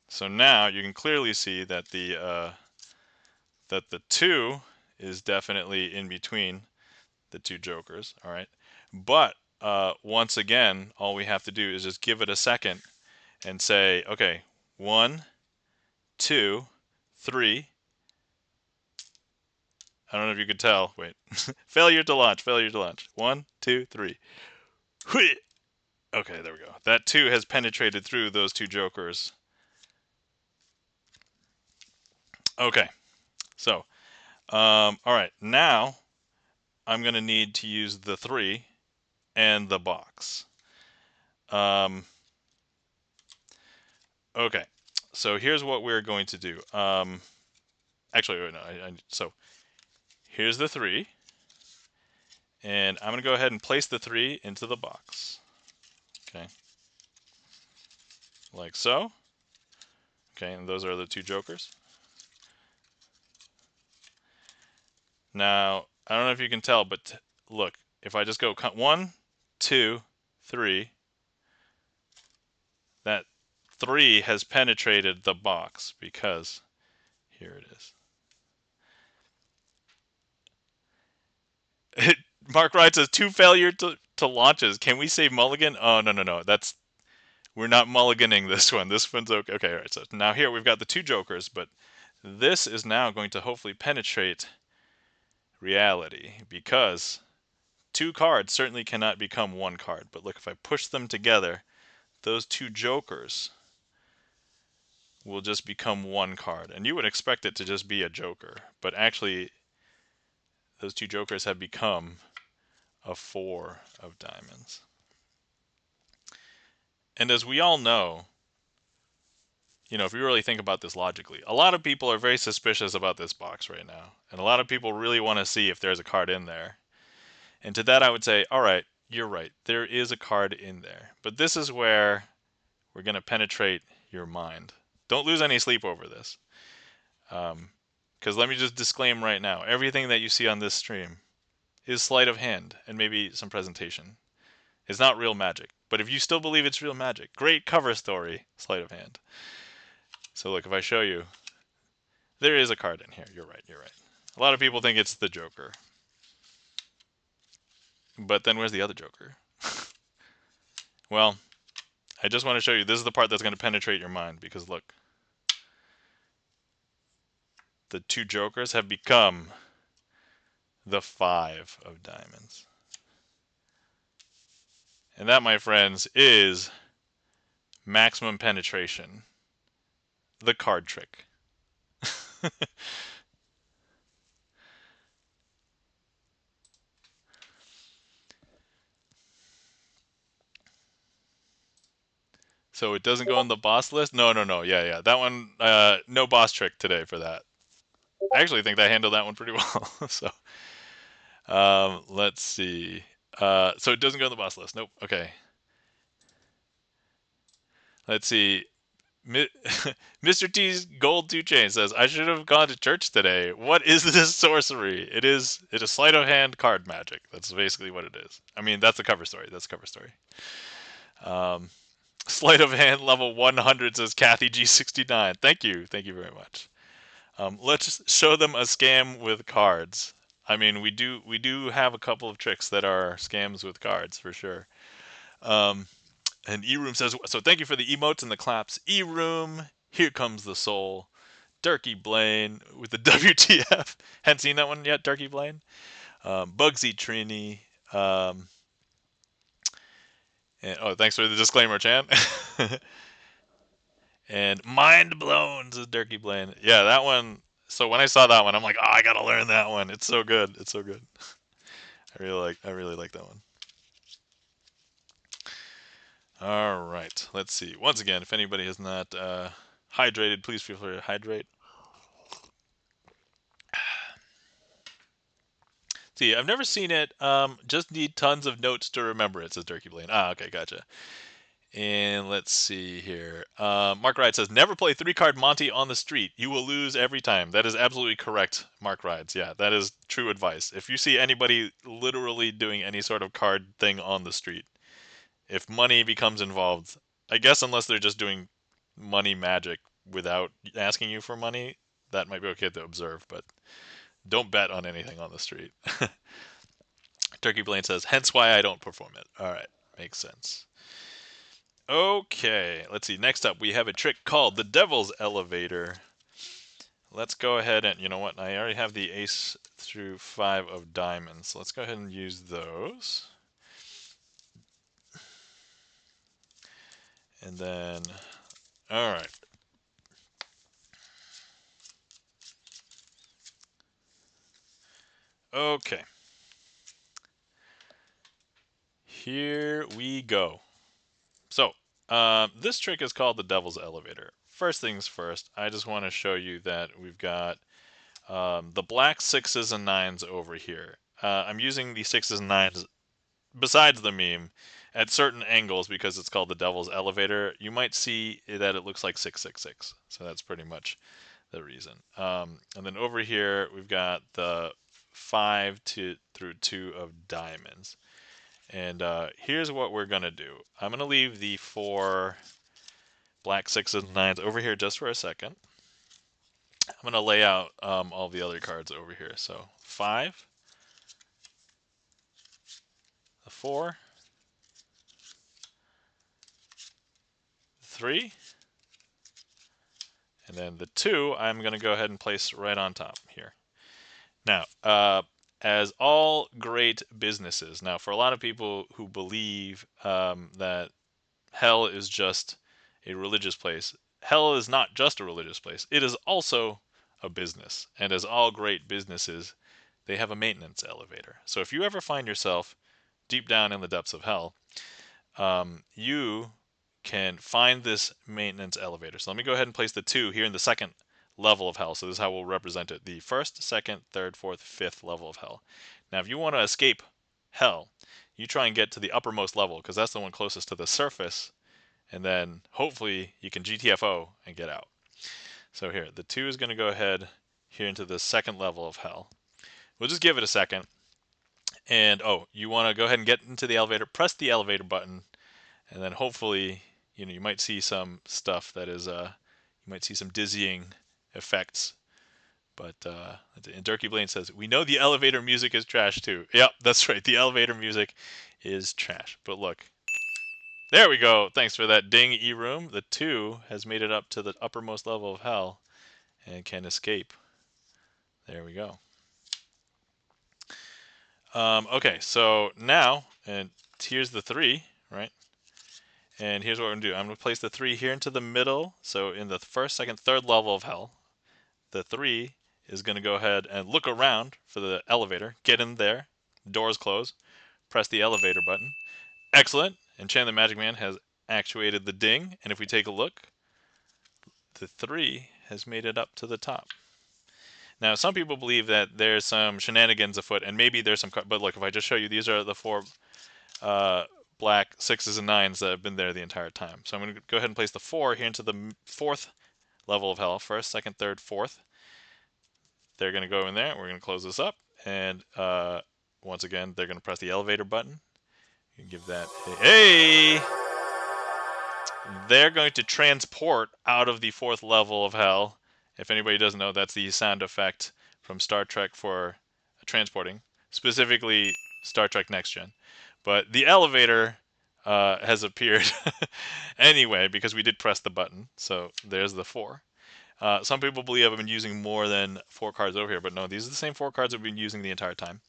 So now you can clearly see that the 2 is definitely in between the 2 jokers. All right. But once again, all we have to do is just give it a second and say, okay, 1, 2, 3. I don't know if you could tell. Wait. Failure to launch. 1, 2, 3. Okay, there we go. That 2 has penetrated through those 2 jokers. Okay. So, all right. Now, I'm going to need to use the 3 and the box. Okay. So here's what we're going to do. Actually, wait, no. So here's the 3. And I'm going to go ahead and place the 3 into the box. Okay. Like so. Okay, and those are the 2 jokers. Now, I don't know if you can tell, but look, if I just go 1, 2, 3, that 3 has penetrated the box because here it is. Mark Wright says 2 failure to launches. Can we save mulligan? Oh, no. We're not mulliganing this one. This one's okay. Okay, all right. So now here we've got the 2 jokers, but this is now going to hopefully penetrate reality because 2 cards certainly cannot become 1 card. But look, if I push them together, those 2 jokers will just become 1 card. And you would expect it to just be a joker, but actually those 2 jokers have become a 4 of diamonds. And as we all know, if you really think about this logically, a lot of people are very suspicious about this box right now. And a lot of people really want to see if there's a card in there. And to that I would say, all right, you're right. There is a card in there. But this is where we're going to penetrate your mind. Don't lose any sleep over this. Because let me just disclaim right now, everything that you see on this stream is sleight of hand and maybe some presentation. It's not real magic. But if you still believe it's real magic, great cover story, sleight of hand. So look, if I show you, there is a card in here. You're right, you're right. A lot of people think it's the Joker. But then where's the other Joker? Well, I just want to show you, this is the part that's going to penetrate your mind, because look. The two Jokers have become the 5 of diamonds. And that, my friends, is maximum penetration. The card trick. So it doesn't go in the boss list? No. Yeah. That one, no boss trick today for that. I actually think I handled that one pretty well. So, let's see. So it doesn't go in the boss list. Nope. Okay. Let's see. Mr. T's Gold 2 Chain says, I should have gone to church today. What is this sorcery? It is sleight of hand card magic. That's basically what it is. I mean, that's the cover story. That's the cover story. Sleight of hand level 100 says Kathy G69. Thank you. Thank you very much. Let's show them a scam with cards. I mean, we do have a couple of tricks that are scams with cards for sure. And E-Room says, so thank you for the emotes and the claps. E-Room, here comes the soul. Durkee Blaine with the WTF. Hadn't seen that one yet, Durkee Blaine. Bugsy Trini. And, oh, thanks for the disclaimer, Chan. And Mind Blown says Durkee Blaine. Yeah, that one. So when I saw that one, I'm like, oh, I gotta learn that one. It's so good. It's so good. I really like that one. All right, let's see. Once again, if anybody has not hydrated, please feel free to hydrate. See, I've never seen it. Just need tons of notes to remember it, says Durkee Blaine. Ah, okay, gotcha. And let's see here. Mark Rides says, never play 3-card Monty on the street. You will lose every time. That is absolutely correct, Mark Rides. Yeah, that is true advice. If you see anybody literally doing any sort of card thing on the street, if money becomes involved, I guess unless they're just doing money magic without asking you for money, that might be okay to observe, but don't bet on anything on the street. Turkey Blaine says, hence why I don't perform it. All right, makes sense. Okay, let's see. Next up, we have a trick called the Devil's Elevator. Let's go ahead and, you know what? I already have the ace through 5 of diamonds. Let's go ahead and use those. And then, all right. Okay. Here we go. So, this trick is called the Devil's Elevator. First things first, I just want to show you that we've got the black 6s and 9s over here. I'm using the 6s and 9s besides the meme at certain angles because it's called the Devil's Elevator. You might see that it looks like 666. So that's pretty much the reason. And then over here, we've got the 5 through 2 of diamonds. And here's what we're going to do. I'm going to leave the 4 black 6s and 9s over here just for a second. I'm going to lay out all the other cards over here. So 5, the 4, 3, and then the 2 I'm going to go ahead and place right on top here. Now, as all great businesses, now for a lot of people who believe that hell is just a religious place, hell is not just a religious place. It is also a business. And as all great businesses, they have a maintenance elevator. So if you ever find yourself deep down in the depths of hell, you can find this maintenance elevator. So let me go ahead and place the 2 here in the second level of hell. So this is how we'll represent it. The first, second, third, fourth, fifth level of hell. Now, if you want to escape hell, you try and get to the uppermost level because that's the one closest to the surface. And then hopefully you can GTFO and get out. So here, the 2 is going to go ahead here into the second level of hell. We'll just give it a second. And oh, you want to go ahead and get into the elevator, press the elevator button, and then hopefully, you might see some stuff that is, you might see some dizzying effects. But and Durkee Blaine says, we know the elevator music is trash too. Yep, that's right. The elevator music is trash. But look, there we go. Thanks for that ding, E-Room. The 2 has made it up to the uppermost level of hell and can escape. There we go. Okay, so now, and here's the 3, right? And here's what we're going to do. I'm going to place the 3 here into the middle. So in the first, second, third level of hell, the 3 is going to go ahead and look around for the elevator. Get in there. Doors close. Press the elevator button. Excellent. And Chan the Magic Man has actuated the ding. And if we take a look, the 3 has made it up to the top. Now, some people believe that there's some shenanigans afoot, and maybe there's some, but look, if I just show you, these are the 4 black 6s and 9s that have been there the entire time. So I'm going to go ahead and place the 4 here into the 4th level of hell. First, second, third, 4th. They're going to go in there. We're going to close this up. And once again, they're going to press the elevator button. You can give that a hey! They're going to transport out of the 4th level of hell. If anybody doesn't know, that's the sound effect from Star Trek for transporting, specifically Star Trek Next Gen. But the elevator has appeared anyway because we did press the button. So there's the 4. Some people believe I've been using more than 4 cards over here, but no, these are the same 4 cards I've been using the entire time.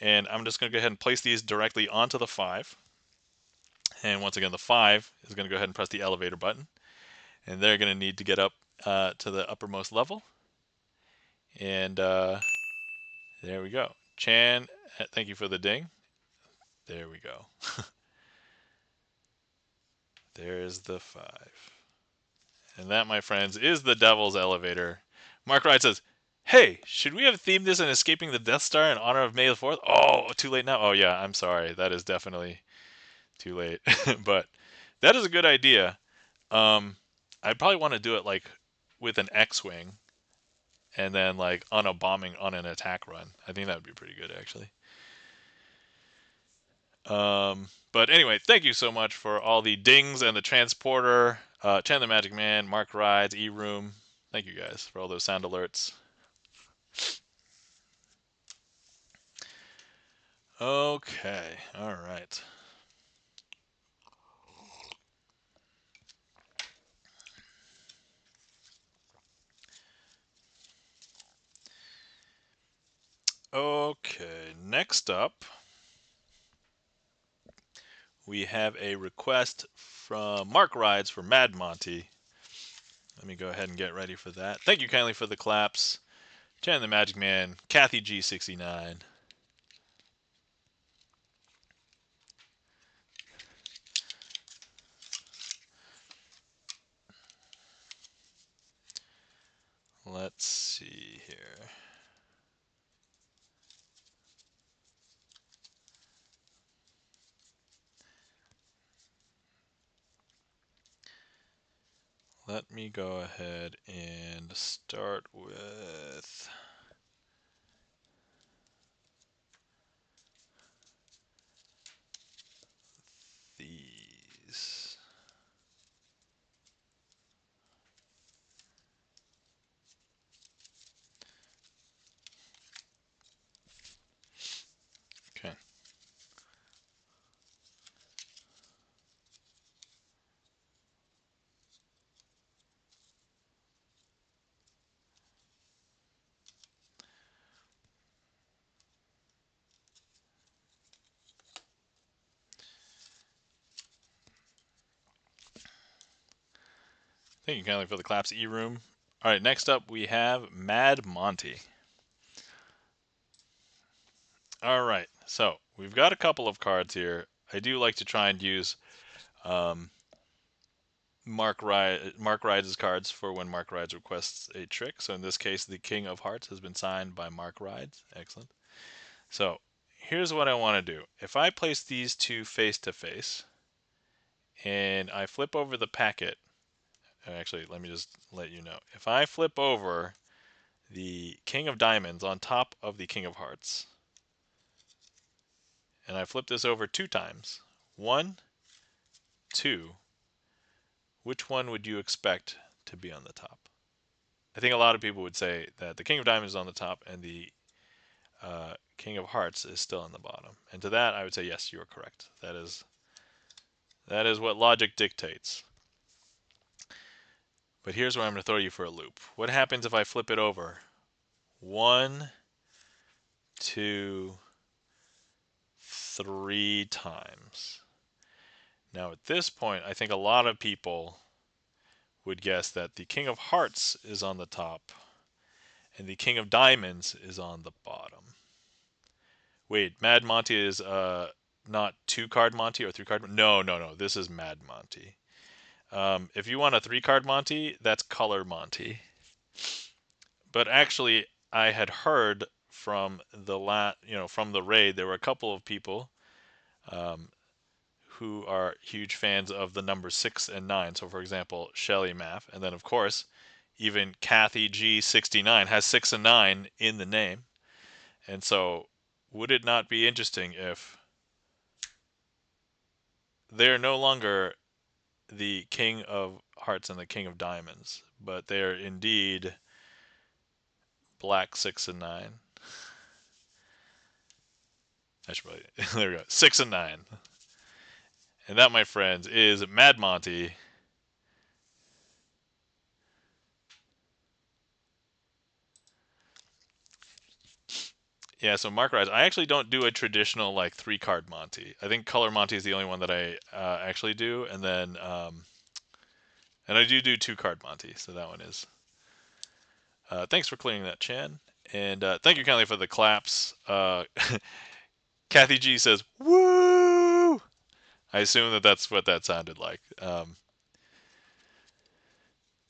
And I'm just going to go ahead and place these directly onto the 5. And once again, the 5 is going to go ahead and press the elevator button. And they're going to need to get up to the uppermost level. And there we go. Chan, thank you for the ding. There we go. There's the 5. And that, my friends, is the Devil's Elevator. Mark Wright says, hey, should we have themed this in Escaping the Death Star in honor of May the 4th? Oh, too late now? Oh, yeah, I'm sorry. That is definitely too late. But that is a good idea. I'd probably want to do it like with an X-Wing and then like on an attack run. I think that would be pretty good, actually. But anyway, thank you so much for all the dings and the transporter. Chan the Magic Man, Mark Rides, E-Room. Thank you guys for all those sound alerts. Okay, all right. Okay, next up, we have a request from Mark Rides for Mad Monty. Let me go ahead and get ready for that. Thank you kindly for the claps. Chan the Magic Man, Kathy G69. Let's see here. Let me go ahead and start with these. Okay. Thank you kindly for the claps, E-Room. All right, next up we have Mad Monty. All right, so we've got a couple of cards here. I do like to try and use Mark Rides' cards for when Mark Rides requests a trick. So in this case, the King of Hearts has been signed by Mark Rides. Excellent. So here's what I want to do. If I place these 2 face to face, and I flip over the packet, actually, let me just let you know. If I flip over the King of Diamonds on top of the King of Hearts, and I flip this over 2 times, 1, 2, which one would you expect to be on the top? I think a lot of people would say that the King of Diamonds is on the top and the King of Hearts is still on the bottom. And to that, I would say, yes, you are correct. That is what logic dictates. But here's where I'm going to throw you for a loop. What happens if I flip it over 1, 2, 3 times? Now at this point, I think a lot of people would guess that the King of Hearts is on the top and the King of Diamonds is on the bottom. Wait, Mad Monty is not 2-card Monty or 3-card? No. This is Mad Monty. If you want a 3-card Monty, that's Color Monty. But actually, I had heard from from the raid, there were a couple of people who are huge fans of the numbers 6 and 9. So, for example, Shelly Math, and then of course, even Kathy G69 has 6 and 9 in the name. And so, would it not be interesting if they're no longer the King of Hearts and the King of Diamonds, but they are indeed Black 6 and 9. I should probably there we go. 6 and 9. And that, my friends, is Mad Monty. Yeah, so Mark Rise, I actually don't do a traditional like 3-card Monty. I think Color Monty is the only one that I actually do, and then and I do 2-card Monty, so that one is. Thanks for clearing that, Chan, and thank you kindly for the claps. Kathy G says, "Woo!" I assume that that's what that sounded like.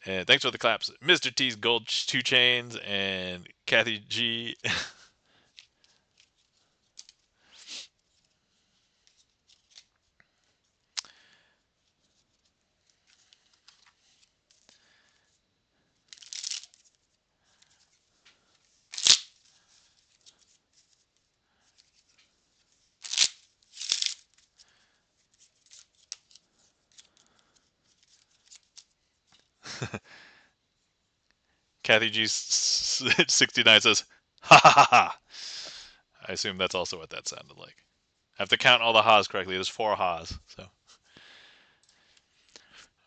And thanks for the claps, Mr. T's Gold 2 Chains and Kathy G. Kathy G69 says, "Ha ha ha ha." I assume that's also what that sounded like. I have to count all the ha's correctly. There's 4 ha's. So,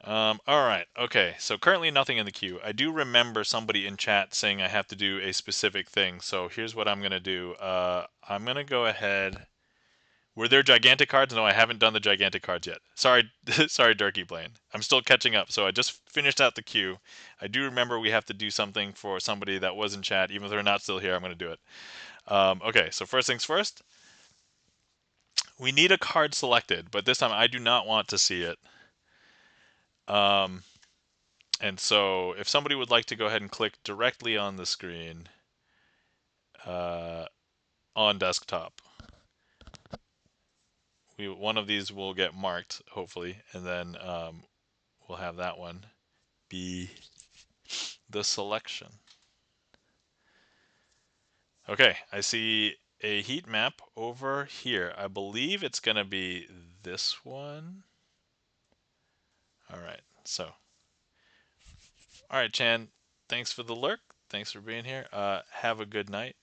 all right, okay. So currently nothing in the queue. I do remember somebody in chat saying I have to do a specific thing. So here's what I'm gonna do. I'm gonna go ahead. Were there gigantic cards? No, I haven't done the gigantic cards yet. Sorry, sorry, Durkee Blaine. I'm still catching up. So I just finished out the queue. I do remember we have to do something for somebody that was in chat. Even if they're not still here, I'm gonna do it. Okay, so first things first. We need a card selected, but this time I do not want to see it. And so if somebody would like to go ahead and click directly on the screen on desktop, one of these will get marked, hopefully, and then we'll have that one be the selection. Okay, I see a heat map over here. I believe it's going to be this one. All right, so. All right, Chan, thanks for the lurk. Thanks for being here. Have a good night.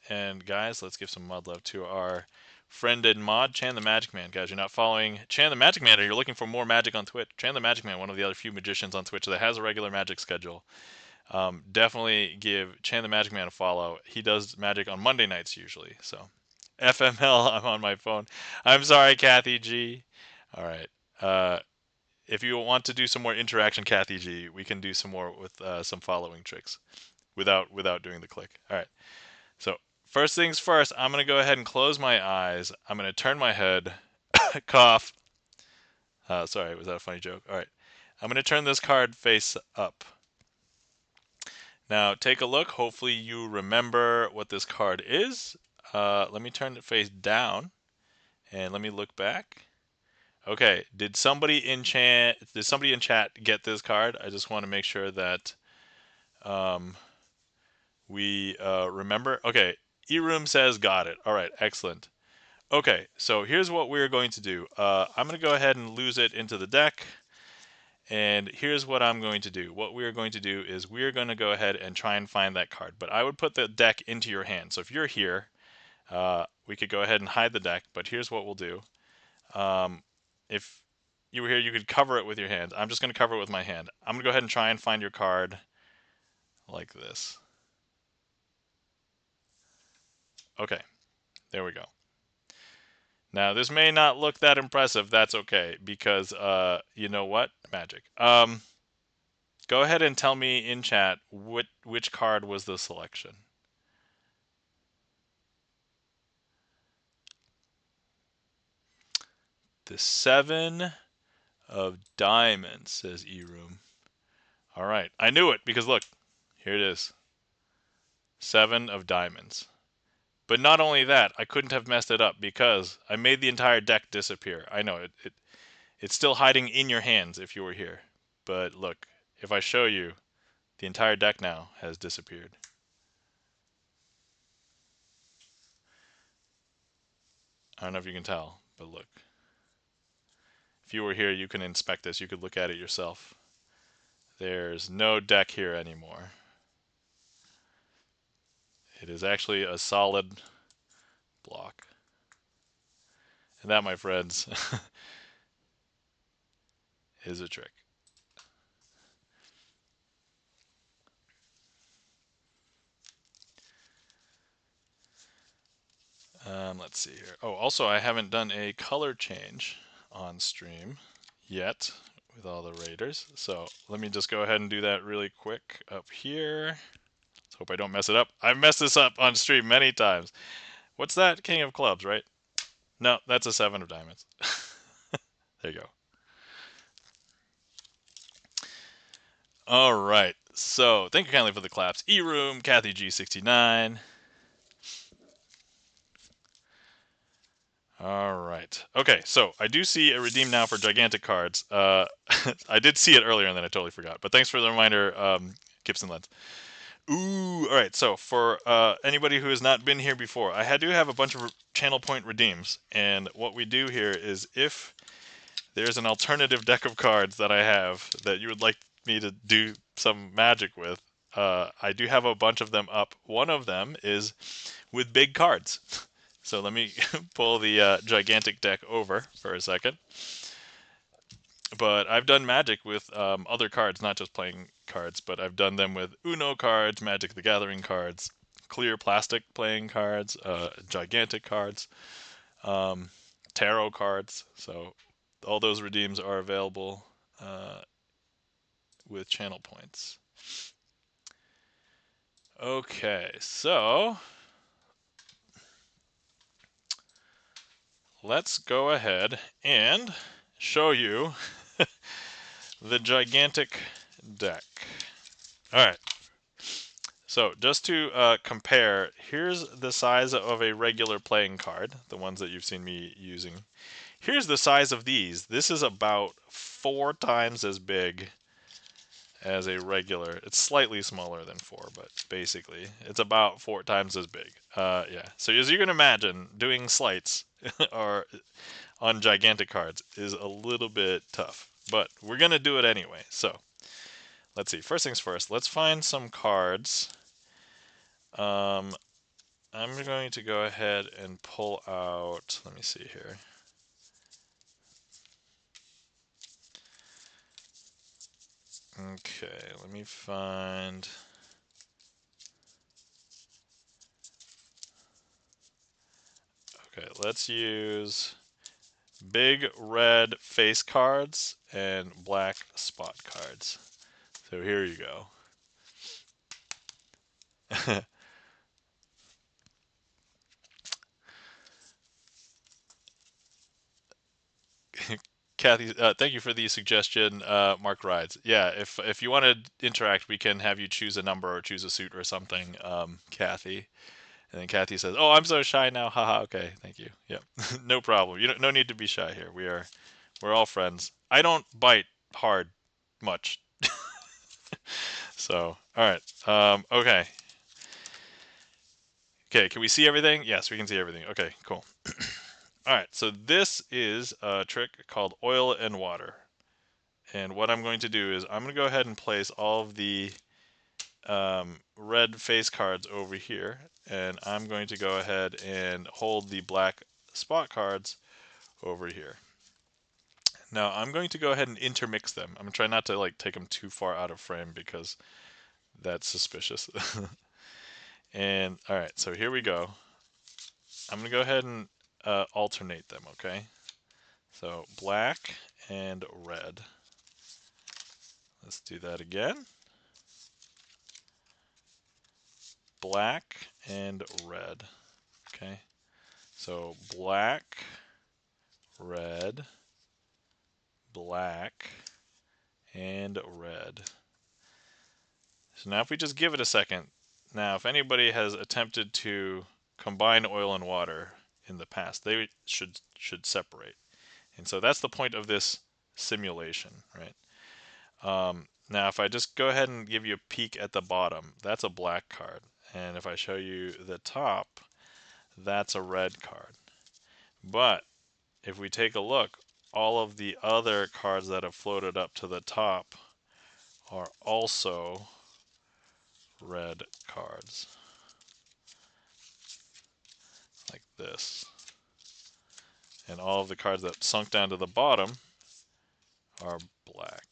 And guys, let's give some mod love to our friend and mod, Chan the Magic Man. Guys, you're not following Chan the Magic Man, or you're looking for more magic on Twitch. Chan the Magic Man, one of the other few magicians on Twitch that has a regular magic schedule. Definitely give Chan the Magic Man a follow. He does magic on Monday nights usually. So, FML, I'm on my phone. I'm sorry, Kathy G. All right. If you want to do some more interaction, Kathy G, we can do some more with some following tricks without doing the click. All right. So first things first, I'm going to go ahead and close my eyes. I'm going to turn my head, cough. Sorry, was that a funny joke? All right. I'm going to turn this card face up. Now take a look. Hopefully you remember what this card is. Let me turn it face down and let me look back. Okay, did somebody in chat get this card? I just want to make sure that um, we remember. Okay, eRoom says got it. All right, excellent. Okay, so here's what we're going to do. I'm going to go ahead and lose it into the deck. And here's what I'm going to do. What we're going to do is we're going to go ahead and try and find that card. But I would put the deck into your hand. So if you're here, we could go ahead and hide the deck. But here's what we'll do. If you were here, you could cover it with your hand. I'm just going to cover it with my hand. I'm going to go ahead and try and find your card like this. Okay, there we go. Now, this may not look that impressive. That's okay, because you know what? Magic. Go ahead and tell me in chat which card was the selection. The 7 of diamonds, says eRoom. All right, I knew it because look, here it is. 7 of diamonds. But not only that, I couldn't have messed it up because I made the entire deck disappear. I know it's still hiding in your hands if you were here. But look, if I show you, the entire deck now has disappeared. I don't know if you can tell, but look. If you were here, you can inspect this. You could look at it yourself. There's no deck here anymore. It is actually a solid block. And that, my friends, is a trick. Let's see here. Oh, also, I haven't done a color change on stream yet with all the raiders. So let me just go ahead and do that really quick up here. Let's hope I don't mess it up. I've messed this up on stream many times. What's that? King of clubs, right? No, that's a 7 of diamonds. There you go. All right. So thank you kindly for the claps. eRoom, Kathy G69. All right. Okay, so I do see a redeem now for gigantic cards. I did see it earlier and then I totally forgot. But thanks for the reminder, Gibson Lens. Ooh, all right. So for anybody who has not been here before, I do have a bunch of channel point redeems. And what we do here is if there's an alternative deck of cards that I have that you would like me to do some magic with, I do have a bunch of them up. One of them is with big cards. So let me pull the gigantic deck over for a second. But I've done magic with other cards, not just playing cards, but I've done them with Uno cards, Magic the Gathering cards, clear plastic playing cards, gigantic cards, tarot cards. So all those redeems are available with channel points. Okay, so let's go ahead and show you the gigantic deck. All right. So just to compare, here's the size of a regular playing card, the ones that you've seen me using. Here's the size of these. This is about 4 times as big as a regular. It's slightly smaller than 4, but basically it's about 4 times as big. Yeah. So as you can imagine, doing sleights or on gigantic cards is a little bit tough, but we're gonna do it anyway. So let's see. First things first. Let's find some cards. I'm going to go ahead and pull out. Let me see here. Okay, let me find. Okay, let's use big red face cards and black spot cards. So here you go. Kathy, thank you for the suggestion, Mark Rides. Yeah, if you want to interact, we can have you choose a number or choose a suit or something, Kathy. And then Kathy says, "Oh, I'm so shy now. Haha. Okay, thank you. Yep, no problem. No need to be shy here. We're all friends. I don't bite hard much. So, all right. Okay. Okay, can we see everything? Yes, we can see everything. Okay, cool. All right, so this is a trick called oil and water. And what I'm going to do is I'm going to go ahead and place all of the red face cards over here. And I'm going to go ahead and hold the black spot cards over here. Now I'm going to go ahead and intermix them. I'm going to try not to like take them too far out of frame because that's suspicious. And all right, so here we go. I'm going to go ahead and alternate them, okay? So black and red. Let's do that again. Black and red. Okay. So black, red, black, and red. So now if we just give it a second. Now if anybody has attempted to combine oil and water in the past, they should separate. And so that's the point of this simulation, right? Now if I just go ahead and give you a peek at the bottom, that's a black card. And if I show you the top, that's a red card. But if we take a look, all of the other cards that have floated up to the top are also red cards. Like this. And all of the cards that sunk down to the bottom are black.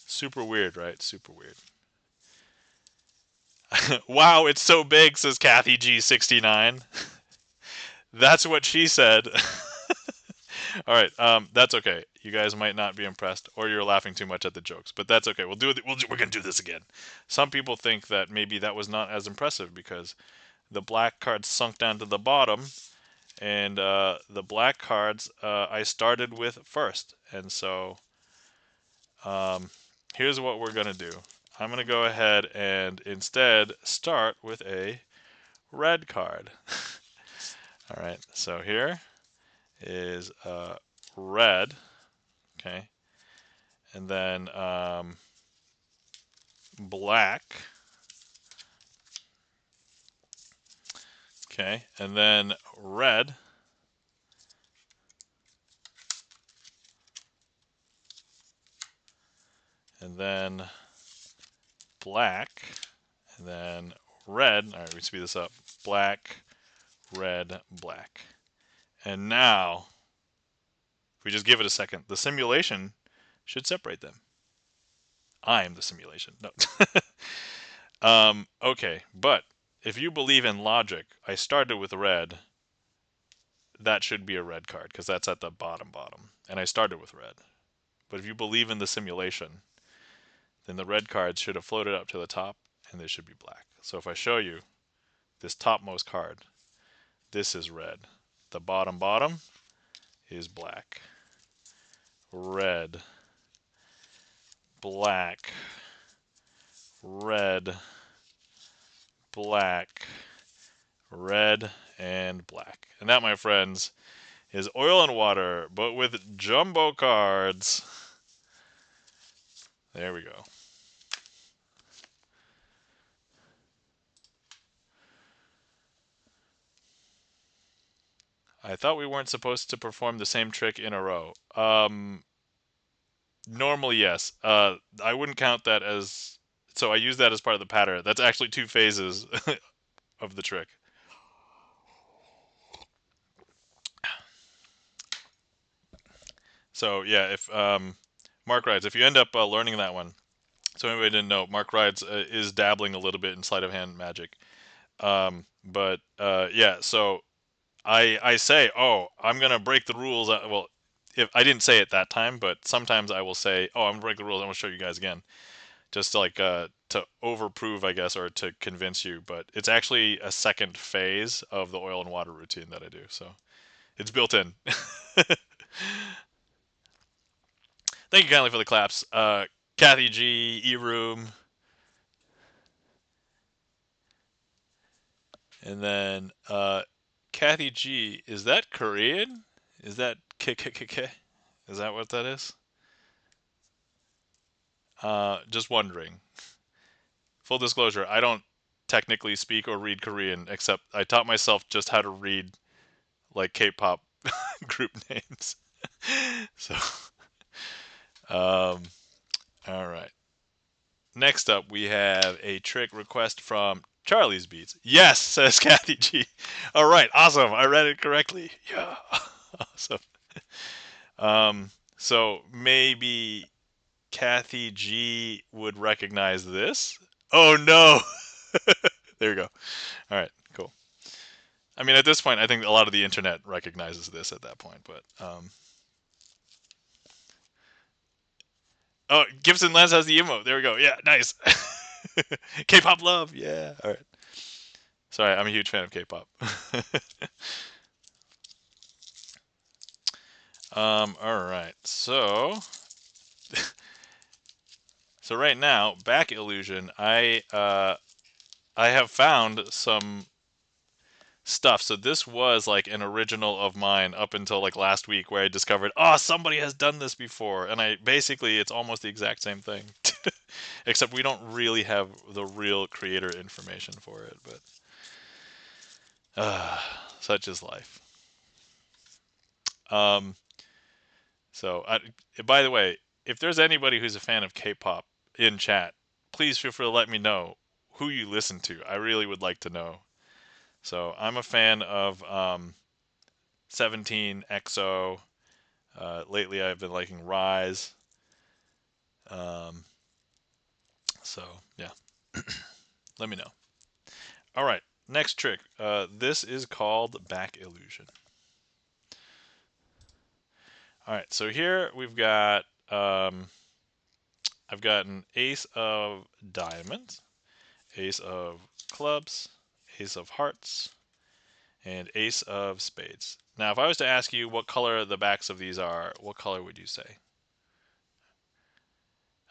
Super weird, right? Super weird. Wow, it's so big, says Kathy G69. That's what she said. All right, that's okay. You guys might not be impressed, or you're laughing too much at the jokes, but that's okay. We're gonna do this again. Some people think that maybe that was not as impressive because the black cards sunk down to the bottom, and the black cards I started with first. And so here's what we're gonna do. I'm gonna go ahead and instead start with a red card. All right, so here is red, okay, and then black, okay, and then red, and then black, and then red. All right, we speed this up. Black, red, black. And now, if we just give it a second, the simulation should separate them. I am the simulation. No. Okay, but if you believe in logic, I started with red. That should be a red card because that's at the bottom. And I started with red. But if you believe in the simulation, then the red cards should have floated up to the top and they should be black. So if I show you this topmost card, this is red. The bottom is black. Red, black, red, black, red, and black. And that, my friends, is oil and water, but with jumbo cards. There we go. I thought we weren't supposed to perform the same trick in a row. Normally, yes. I wouldn't count that as... So I use that as part of the pattern. That's actually 2 phases of the trick. So yeah, if Mark Rides, if you end up learning that one, so anybody didn't know, Mark Rides is dabbling a little bit in sleight of hand magic. But yeah, so I say, oh, I'm gonna break the rules. Well, if I didn't say it that time, but sometimes I will say, oh, I'm gonna break the rules. I'm gonna show you guys again, just to, like to overprove, I guess, or to convince you. But it's actually a second phase of the oil and water routine that I do, so it's built in. Thank you kindly for the claps, Kathy G, E-Room, and then Kathy G. Is that Korean? Is that k? Is that what that is? Just wondering. Full disclosure, I don't technically speak or read Korean, except I taught myself just how to read like K-pop group names. So, um, all right. Next up, we have a trick request from Charlie's Beats. Yes, says Kathy G. All right, awesome. I read it correctly. Yeah, awesome. So maybe Kathy G would recognize this. Oh no! There you go. All right, cool. I mean, at this point, I think a lot of the internet recognizes this at that point. But oh, Gibson Lens has the emote. There we go. Yeah, nice. K-pop love. Yeah. All right. Sorry, I'm a huge fan of K-pop. All right. So right now, back illusion. I have found some stuff. So this was like an original of mine up until like last week, where I discovered, oh, somebody has done this before, and I basically it's almost the exact same thing, except we don't really have the real creator information for it. But such is life. Um, so by the way, if there's anybody who's a fan of K-pop in chat, please feel free to let me know who you listen to. I really would like to know. So I'm a fan of 17 EXO. Lately, I've been liking Rise. Um, so yeah, let me know. All right, next trick. This is called back illusion. All right, so here we've got I've got an ace of diamonds, ace of clubs, ace of hearts, and ace of spades. Now, if I was to ask you what color the backs of these are, what color would you say?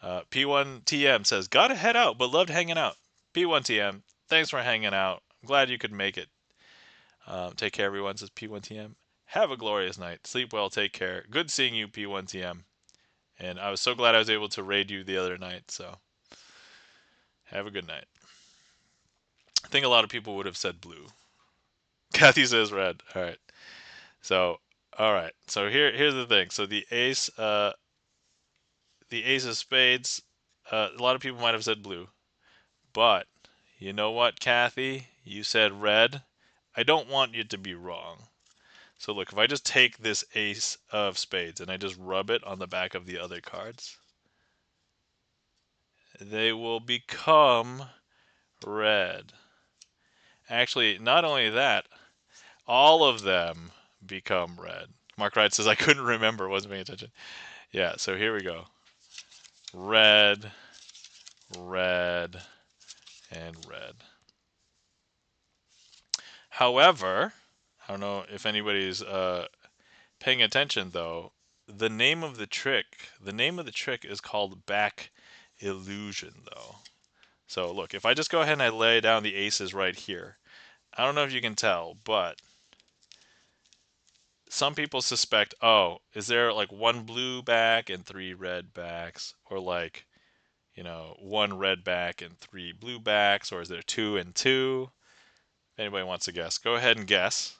P1TM says, gotta head out, but loved hanging out. P1TM, thanks for hanging out. I'm glad you could make it. Take care, everyone, says P1TM. Have a glorious night. Sleep well, take care. Good seeing you, P1TM. And I was so glad I was able to raid you the other night, so have a good night. I think a lot of people would have said blue. Kathy says red. All right. So, all right. So here's the thing. So the ace of spades, a lot of people might have said blue. But you know what, Kathy? You said red. I don't want you to be wrong. So look, if I just take this ace of spades and I just rub it on the back of the other cards, they will become red. Actually, not only that, all of them become red. Mark Wright says, I couldn't remember, wasn't paying attention. Yeah, so here we go. Red, red, and red. However, I don't know if anybody's paying attention though. The name of the trick is called back illusion though. So look, if I just go ahead and I lay down the aces right here, I don't know if you can tell, but some people suspect, oh, is there like one blue back and three red backs, or like, one red back and three blue backs, or is there two and two? If anybody wants to guess, go ahead and guess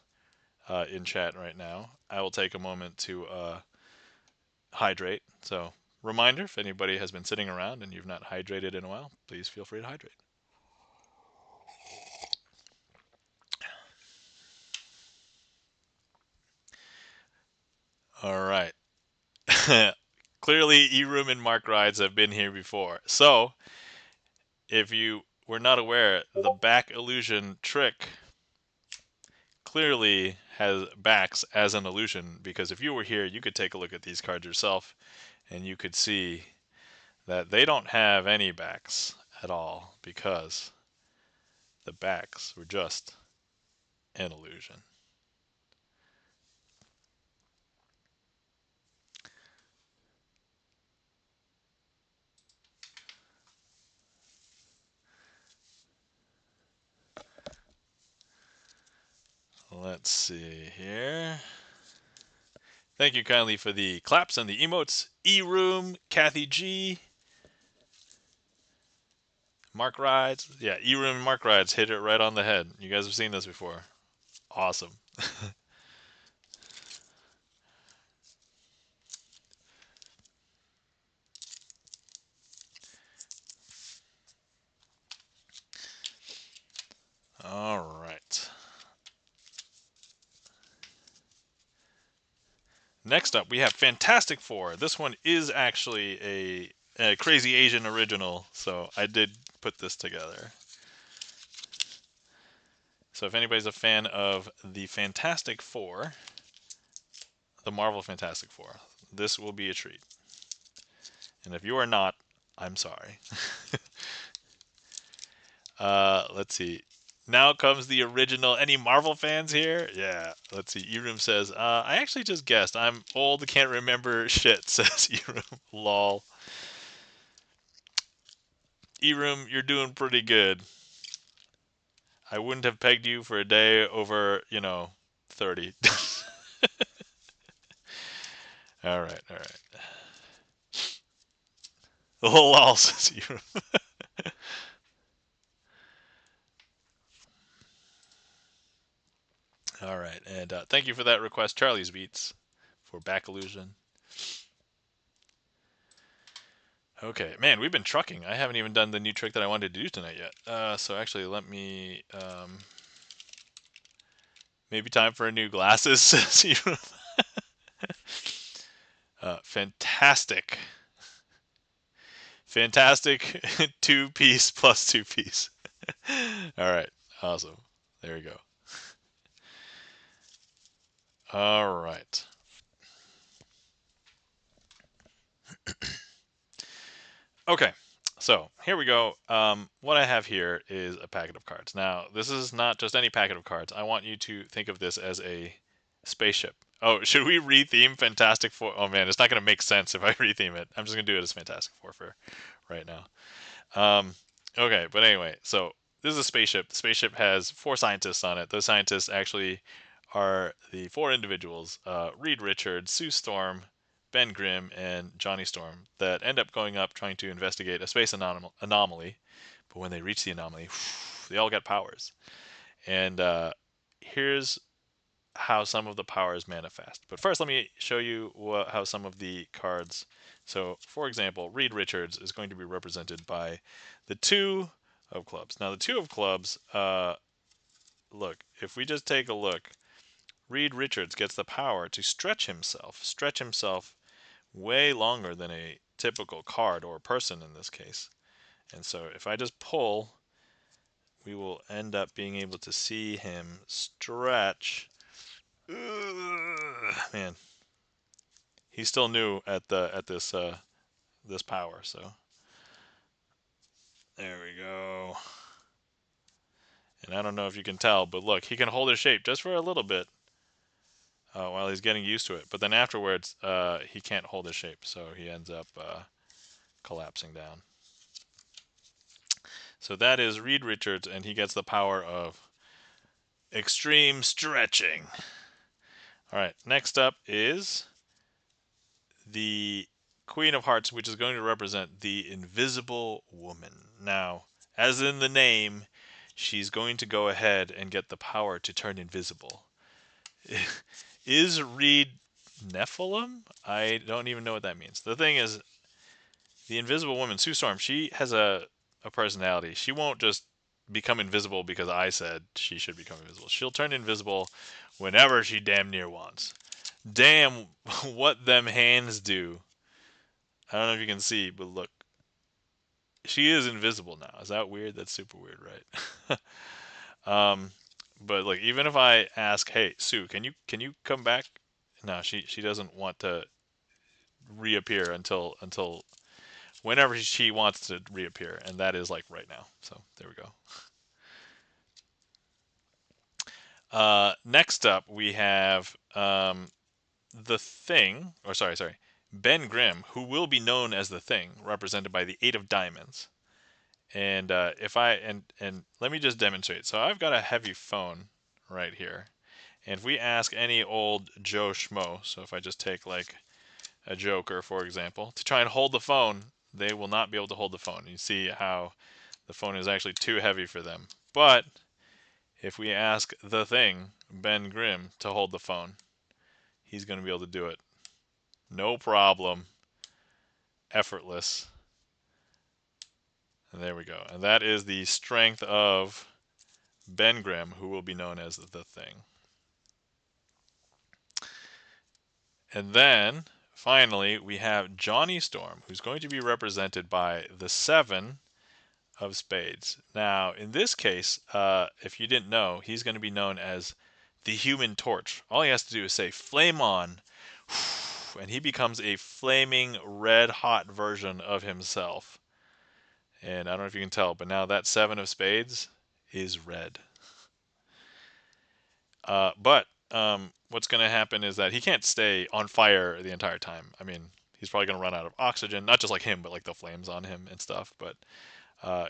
in chat right now. I will take a moment to hydrate. So, reminder, if anybody has been sitting around and you've not hydrated in a while, please feel free to hydrate. All right. Clearly, E-Room and Mark Rides have been here before. So, if you were not aware, the back illusion trick clearly has backs as an illusion, because if you were here, you could take a look at these cards yourself and you could see that they don't have any backs at all, because the backs were just an illusion. Let's see here. Thank you kindly for the claps and the emotes. E-Room, Kathy G, Mark Rides. Yeah, E-Room and Mark Rides hit it right on the head. You guys have seen this before. Awesome. All right. Next up, we have Fantastic Four. This one is actually a Crazy Asian original, so I did put this together. So if anybody's a fan of the Fantastic Four, the Marvel Fantastic Four, this will be a treat. And if you are not, I'm sorry. Let's see. Now comes the original. Any Marvel fans here? Yeah. Let's see. Eroom says, I actually just guessed. I'm old, can't remember shit, says Eroom. Lol. Eroom, you're doing pretty good. I wouldn't have pegged you for a day over, 30. All right, all right. Lol, says Eroom. All right, and thank you for that request, Charlie's Beats, for back illusion. Okay, man, we've been trucking. I haven't even done the new trick that I wanted to do tonight yet. So actually, let me. Maybe time for a new glasses. Fantastic. Fantastic 2-piece plus 2-piece. All right, awesome. There we go. All right. Okay, so here we go. What I have here is a packet of cards. Now, this is not just any packet of cards. I want you to think of this as a spaceship. Oh, should we retheme Fantastic Four? Oh man, it's not going to make sense if I retheme it. I'm just going to do it as Fantastic Four for right now. Okay, but anyway, so this is a spaceship. The spaceship has 4 scientists on it. Those scientists actually are the 4 individuals, Reed Richards, Sue Storm, Ben Grimm, and Johnny Storm, that end up going up trying to investigate a space anomaly. But when they reach the anomaly, they all get powers. And here's how some of the powers manifest. But first, let me show you how some of the cards. So, for example, Reed Richards is going to be represented by the 2 of clubs. Now, the 2 of clubs, look, if we just take a look, Reed Richards gets the power to stretch himself way longer than a typical card or person in this case. And so if I just pull, we will end up being able to see him stretch. Man, he's still new at this power, so there we go. And I don't know if you can tell, but look, he can hold his shape just for a little bit while he's getting used to it. But then afterwards, he can't hold his shape, so he ends up collapsing down. So that is Reed Richards, and he gets the power of extreme stretching. All right, next up is the Queen of Hearts, which is going to represent the Invisible Woman. Now, as in the name, she's going to go ahead and get the power to turn invisible. Is Reed Nephilim? I don't even know what that means. The thing is, the Invisible Woman, Sue Storm, she has a personality. She won't just become invisible because I said she should become invisible. She'll turn invisible whenever she damn near wants. Damn, what them hands do. I don't know if you can see, but look. She is invisible now. Is that weird? That's super weird, right? But like, even if I ask, "Hey, Sue, can you come back?" No, she doesn't want to reappear until whenever she wants to reappear, and that is like right now. So there we go. Next up, we have the Thing, or sorry, Ben Grimm, who will be known as the Thing, represented by the 8 of Diamonds. And if I and let me just demonstrate. So I've got a heavy phone right here, And if we ask any old Joe Schmo, so if I just take like a Joker, for example, to try and hold the phone, they will not be able to hold the phone. You see how the phone is actually too heavy for them. But if we ask the Thing, Ben Grimm, to hold the phone, he's going to be able to do it. No problem. Effortless. And there we go. And that is the strength of Ben Grimm, who will be known as the Thing. And then, finally, we have Johnny Storm, who's going to be represented by the 7 of spades. Now, in this case, if you didn't know, he's going to be known as the Human Torch. All he has to do is say, flame on, and he becomes a flaming red-hot version of himself. And I don't know if you can tell, but now that 7 of spades is red. But what's going to happen is that he can't stay on fire the entire time. I mean, he's probably going to run out of oxygen, not just like him, but like the flames on him and stuff. But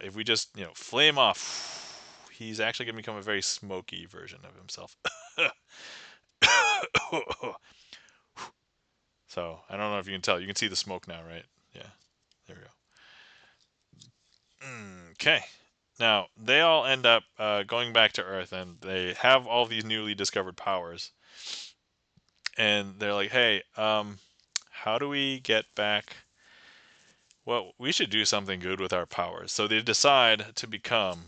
if we just, flame off, he's actually going to become a very smoky version of himself. So I don't know if you can tell. You can see the smoke now, right? Yeah, there we go. Okay. Now, they all end up going back to Earth, and they have all these newly discovered powers. And they're like, hey, how do we get back? Well, we should do something good with our powers. So they decide to become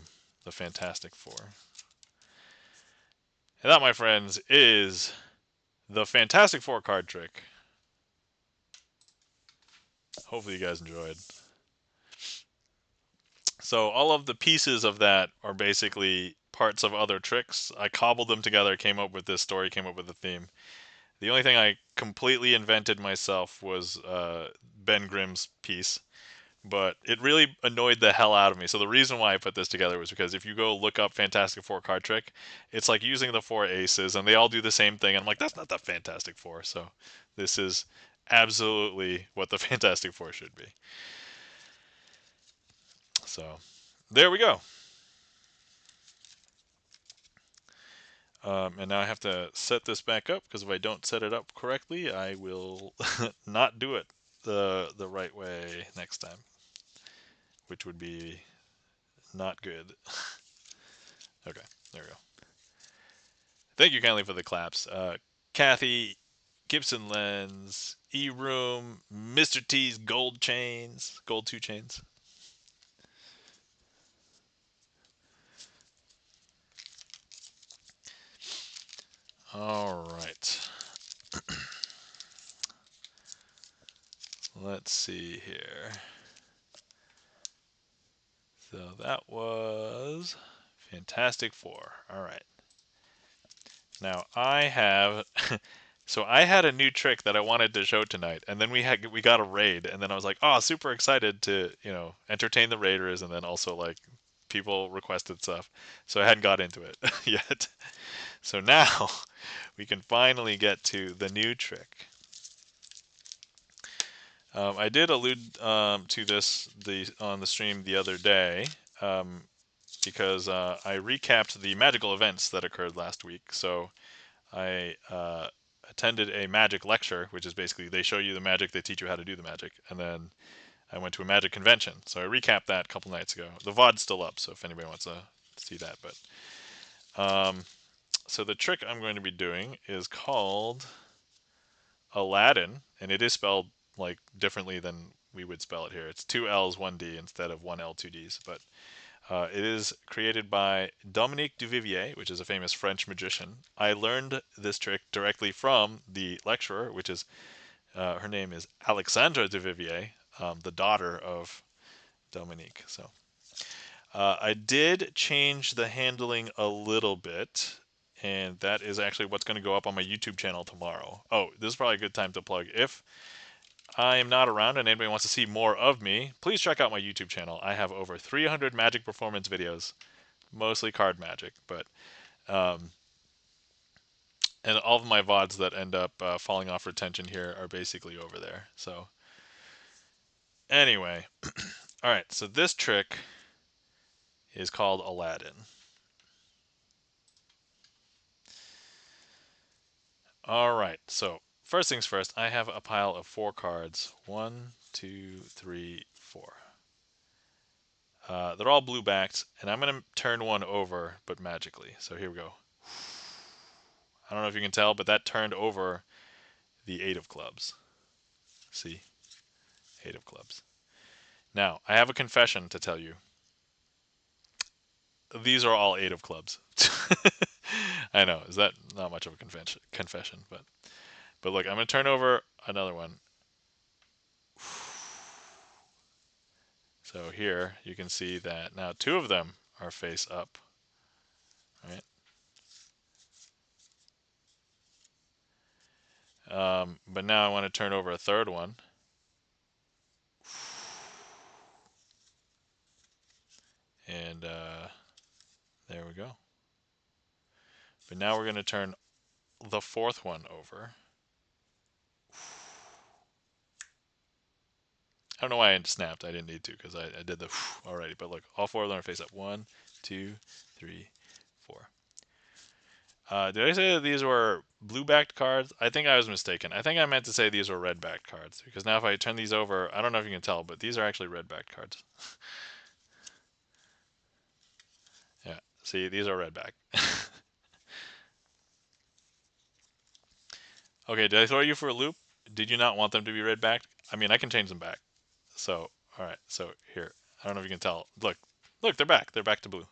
the Fantastic Four. And that, my friends, is the Fantastic Four card trick. Hopefully you guys enjoyed. So all of the pieces of that are basically parts of other tricks. I cobbled them together, came up with this story, came up with a theme. The only thing I completely invented myself was Ben Grimm's piece, but it really annoyed the hell out of me. So the reason why I put this together was because if you go look up Fantastic Four card trick, it's like using the 4 aces, and they all do the same thing. And I'm like, that's not the Fantastic Four. So this is absolutely what the Fantastic Four should be. So there we go. And now I have to set this back up, because if I don't set it up correctly, I will not do it the right way next time, which would be not good. Okay, there we go. Thank you kindly for the claps. Kathy, Gibson Lens, E-Room, Mr. T's Gold Chains, Gold 2 Chains. All right. Let's see here. So that was Fantastic Four. All right. Now I have, so I had a new trick that I wanted to show tonight, and then we got a raid, and then I was like, oh, super excited to entertain the raiders, and then also like people requested stuff, so I hadn't got into it yet. So now we can finally get to the new trick. I did allude to this on the stream the other day, because I recapped the magical events that occurred last week. So I attended a magic lecture, which is basically they show you the magic, they teach you how to do the magic, and then I went to a magic convention. So I recapped that a couple nights ago. The VOD's still up, so if anybody wants to see that. But so the trick I'm going to be doing is called Aladdin, and it is spelled like differently than we would spell it here. It's 2 L's, 1 D instead of 1 L, 2 D's. But it is created by Dominique Duvivier, which is a famous French magician. I learned this trick directly from the lecturer, which is her name is Alexandra Duvivier, the daughter of Dominique. So I did change the handling a little bit, and that is actually what's going to go up on my YouTube channel tomorrow. Oh, this is probably a good time to plug. If I am not around and anybody wants to see more of me, please check out my YouTube channel. I have over 300 magic performance videos, mostly card magic, but and all of my VODs that end up falling off retention here are basically over there. So anyway, all right, so this trick is called Aladdin. All right, so first things first, I have a pile of 4 cards. 1, 2, 3, 4. They're all blue backed, and I'm going to turn one over, but magically. So here we go. I don't know if you can tell, but that turned over the 8 of clubs. See? 8 of clubs. Now, I have a confession to tell you. These are all 8 of clubs. I know, is that not much of a confession, but look, I'm going to turn over another one. So here you can see that now 2 of them are face up, right? But now I want to turn over a third one. And there we go. But now we're going to turn the 4th one over. I don't know why I snapped. I didn't need to because I did the already. But look, all 4 of them are face up. 1, 2, 3, 4. Did I say that these were blue-backed cards? I think I was mistaken. I think I meant to say these were red-backed cards. Because now if I turn these over, I don't know if you can tell, but these are actually red-backed cards. Yeah, see, these are red-backed. Okay, did I throw you for a loop? Did you not want them to be red-backed? I mean, I can change them back. So, all right, so here. I don't know if you can tell. Look, they're back. They're back to blue.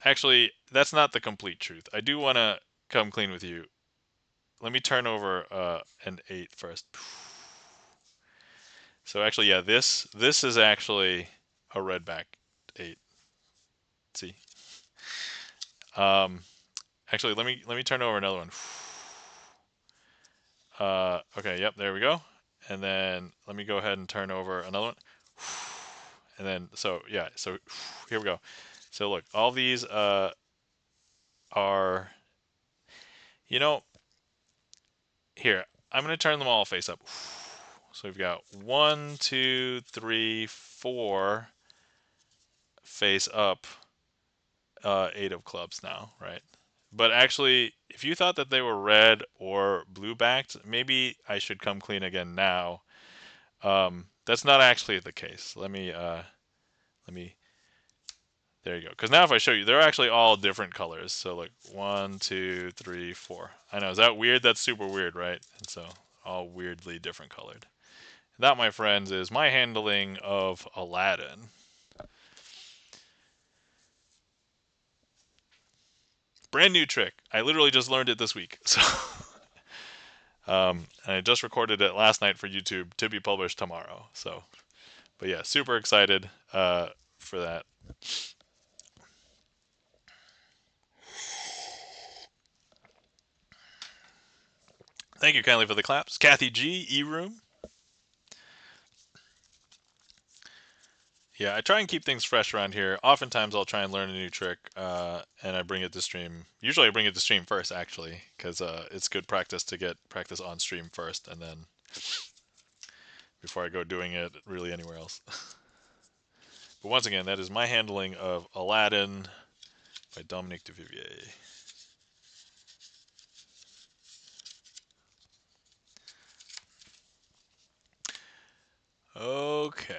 Actually, that's not the complete truth. I do want to come clean with you. Let me turn over an 8 first. So actually, yeah, this is actually a red back 8. See? Actually, let me turn over another one. Okay, yep, there we go. And then let me go ahead and turn over another one. And then so yeah, so here we go. So look, all these are, you know, here, I'm going to turn them all face up. So we've got 1, 2, 3, 4 face up 8 of clubs now, right? But actually, if you thought that they were red or blue backed, maybe I should come clean again now. That's not actually the case. Let me, there you go. Because now if I show you, they're actually all different colors. So like 1, 2, 3, 4. I know, is that weird? That's super weird, right? And so all weirdly different colored. That, my friends, is my handling of Aladdin. Brand new trick. I literally just learned it this week. So, and I just recorded it last night for YouTube to be published tomorrow. So, but yeah, super excited for that. Thank you kindly for the claps. Kathy G, E-Room. Yeah, I try and keep things fresh around here. Oftentimes I'll try and learn a new trick and I bring it to stream. Usually I bring it to stream first, actually, because it's good practice to get practice on stream first and then before I go doing it really anywhere else. But once again, that is my handling of Aladdin by Dominique Duvivier. Okay.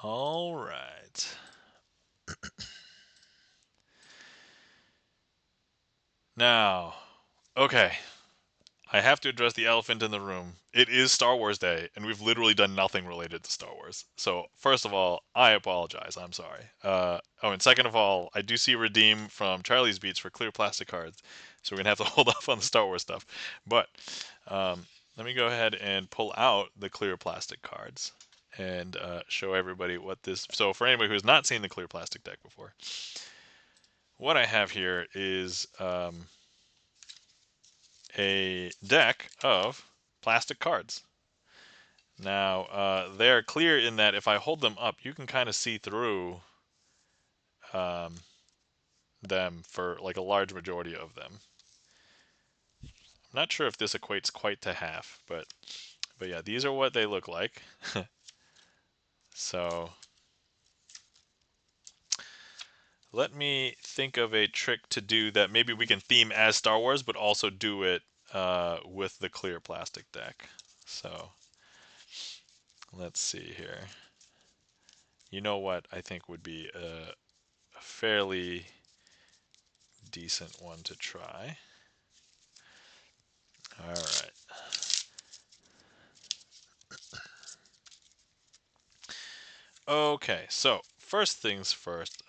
All right. Now, okay. I have to address the elephant in the room. It is Star Wars Day, and we've literally done nothing related to Star Wars. So, first of all, I apologize. I'm sorry. And second of all, I do see redeem from Charlie's Beats for clear plastic cards, so we're gonna have to hold off on the Star Wars stuff. But let me go ahead and pull out the clear plastic cards and show everybody what this. So, for anybody who's not seen the clear plastic deck before, what I have here is a deck of plastic cards. Now, they're clear in that if I hold them up, you can kind of see through them for like a large majority of them. I'm not sure if this equates quite to half, but yeah, these are what they look like. So let me think of a trick to do that maybe we can theme as Star Wars, but also do it with the clear plastic deck. So let's see here. You know what I think would be a fairly decent one to try. All right. Okay, so first things first,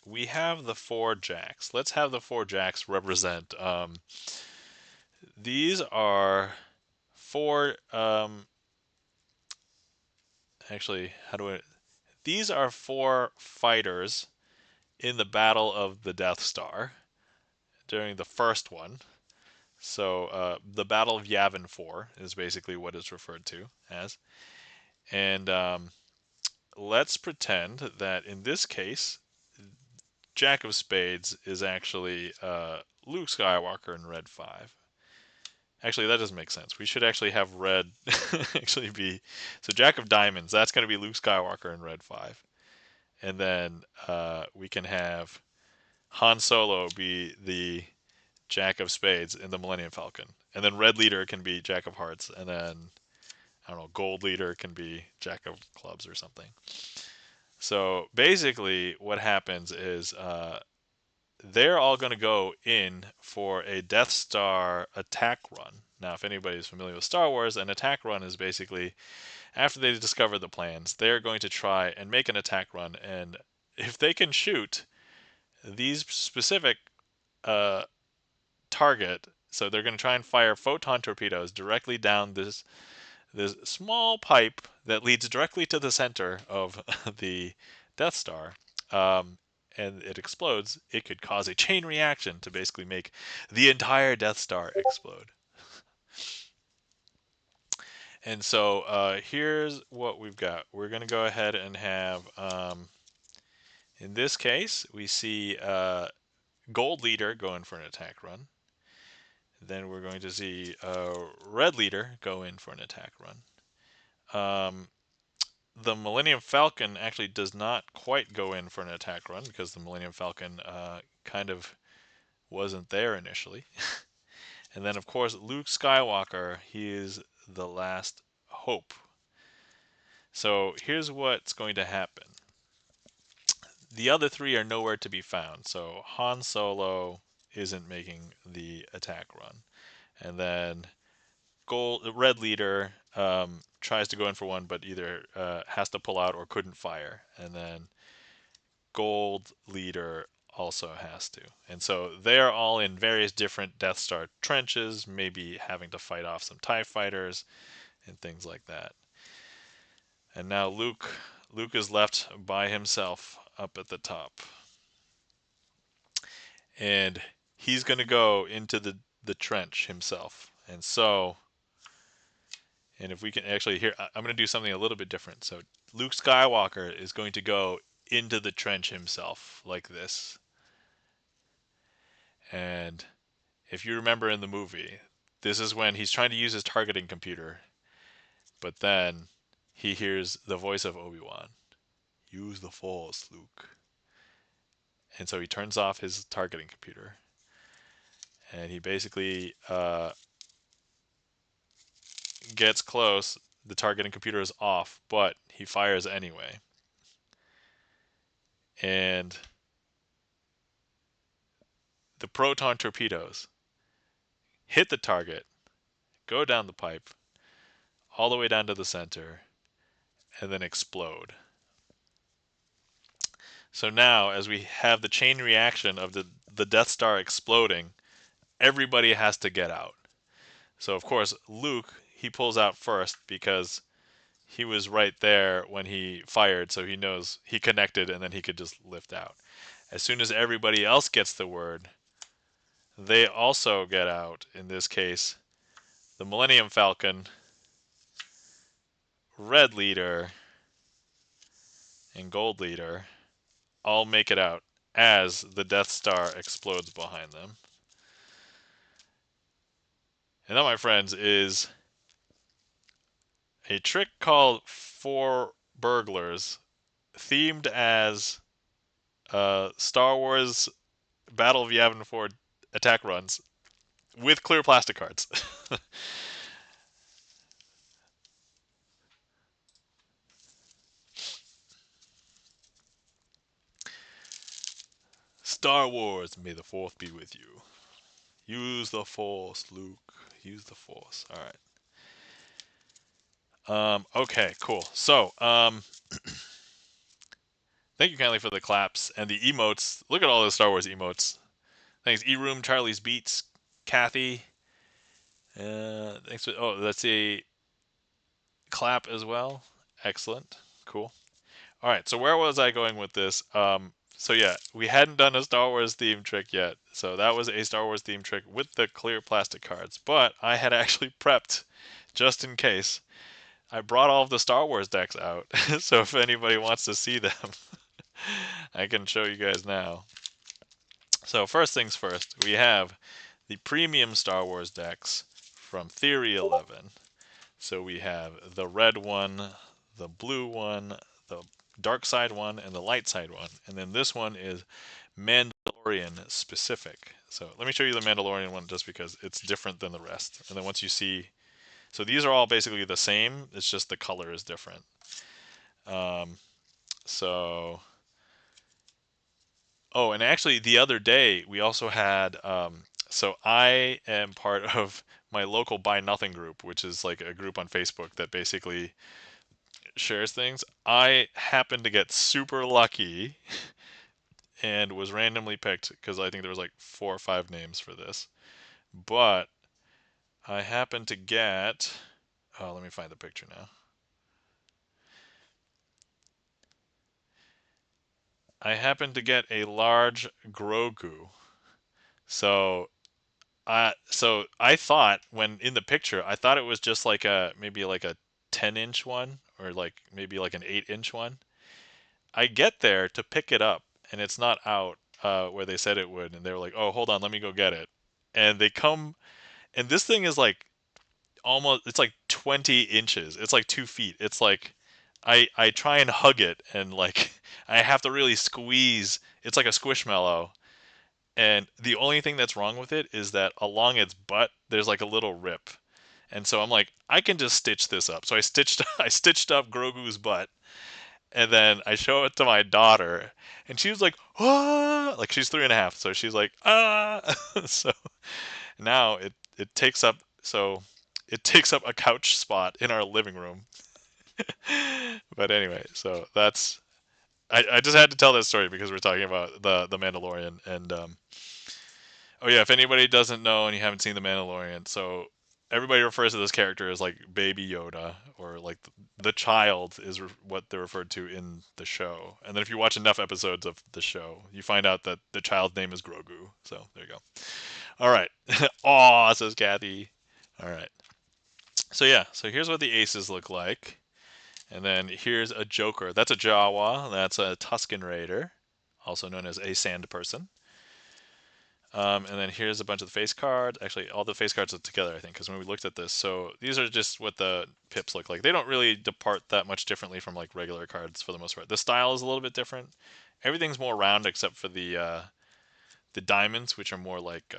we have the 4 jacks. Let's have the 4 jacks represent. These are 4. Actually, how do I? These are 4 fighters in the Battle of the Death Star during the first one. So the Battle of Yavin 4 is basically what it's referred to as. And let's pretend that in this case, Jack of Spades is actually Luke Skywalker in Red 5. Actually, that doesn't make sense. We should actually have Red actually be... So Jack of Diamonds, that's going to be Luke Skywalker in Red 5. And then we can have Han Solo be the Jack of Spades in the Millennium Falcon. And then Red Leader can be Jack of Hearts. And then, I don't know, Gold Leader can be Jack of Clubs or something. So basically what happens is they're all going to go in for a Death Star attack run. Now, if anybody's familiar with Star Wars, an attack run is basically after they discover the plans, they're going to try and make an attack run. And if they can shoot these specific target, so they're going to try and fire photon torpedoes directly down this small pipe that leads directly to the center of the Death Star. And it explodes, it could cause a chain reaction to basically make the entire Death Star explode. And so here's what we've got. We're going to go ahead and have, in this case, we see Gold Leader going for an attack run. Then we're going to see Red Leader go in for an attack run. The Millennium Falcon actually does not quite go in for an attack run because the Millennium Falcon kind of wasn't there initially. And then, of course, Luke Skywalker, he is the last hope. So here's what's going to happen. The other 3 are nowhere to be found. So Han Solo isn't making the attack run. And then Red Leader tries to go in for one, but either has to pull out or couldn't fire. And then Gold Leader also has to. And so they're all in various different Death Star trenches, maybe having to fight off some TIE fighters and things like that. And now Luke is left by himself up at the top. And he's going to go into the trench himself. And so, and if we can actually here, I'm going to do something a little bit different. So Luke Skywalker is going to go into the trench himself like this. And if you remember in the movie, this is when he's trying to use his targeting computer, but then he hears the voice of Obi-Wan. Use the Force, Luke. And so he turns off his targeting computer. And he basically gets close. The targeting computer is off, but he fires anyway. And the proton torpedoes hit the target, go down the pipe, all the way down to the center, and then explode. So now, as we have the chain reaction of the Death Star exploding, everybody has to get out. So, of course, Luke, he pulls out first because he was right there when he fired, so he knows he connected and then he could just lift out. As soon as everybody else gets the word, they also get out. In this case, the Millennium Falcon, Red Leader, and Gold Leader all make it out as the Death Star explodes behind them. And that, my friends, is a trick called Four Burglars, themed as Star Wars Battle of Yavin 4 attack runs with clear plastic cards. Star Wars, may the Force be with you. Use the Force, Luke. Use the Force. All right. Okay, cool. So, thank you kindly for the claps and the emotes. Look at all those Star Wars emotes. Thanks, E-Room, Charlie's Beats, Kathy. Thanks for, oh, that's a clap as well. Excellent. Cool. All right, so where was I going with this? So yeah, we hadn't done a Star Wars theme trick yet. So that was a Star Wars theme trick with the clear plastic cards. But I had actually prepped just in case. I brought all of the Star Wars decks out. So if anybody wants to see them, I can show you guys now. So first things first, we have the premium Star Wars decks from Theory 11. So we have the red one, the blue one, the dark side one, and the light side one. And then this one is Mandalorian specific. So let me show you the Mandalorian one just because it's different than the rest. And then once you see, so these are all basically the same, it's just the color is different. Um, so, oh, and actually the other day we also had, so I am part of my local Buy Nothing group, which is like a group on Facebook that basically shares things. I happened to get super lucky and was randomly picked because I think there was like 4 or 5 names for this. But I happened to get, oh, let me find the picture now. I happened to get a large Grogu. So I thought when in the picture, I thought it was just like a maybe like a 10-inch one or like maybe like an 8-inch one. I get there to pick it up and it's not out where they said it would, and they were like, "Oh, hold on, let me go get it." And they come, and this thing is like almost, it's like 20 inches. It's like 2 feet. It's like I try and hug it, and like I have to really squeeze. It's like a squishmallow, and the only thing that's wrong with it is that along its butt there's like a little rip. And so I'm like, I can just stitch this up. So I stitched I stitched up Grogu's butt, and then I show it to my daughter, and she was like, "Ah!" Like she's 3.5, so she's like, "Ah!" So now it takes up, so it takes up a couch spot in our living room. But anyway, so that's, I just had to tell that story because we're talking about the Mandalorian, and oh yeah, if anybody doesn't know and you haven't seen the Mandalorian, so everybody refers to this character as like Baby Yoda, or like the child is what they're referred to in the show. And then if you watch enough episodes of the show, you find out that the child's name is Grogu. So there you go. All right. Aw, says Kathy. All right. So yeah, so here's what the aces look like. And then here's a Joker. That's a Jawa. That's a Tusken Raider, also known as a Sand Person. And then here's a bunch of the face cards. Actually, all the face cards are together, I think, because when we looked at this, so these are just what the pips look like. They don't really depart that much differently from like regular cards for the most part. The style is a little bit different. Everything's more round except for the diamonds, which are more like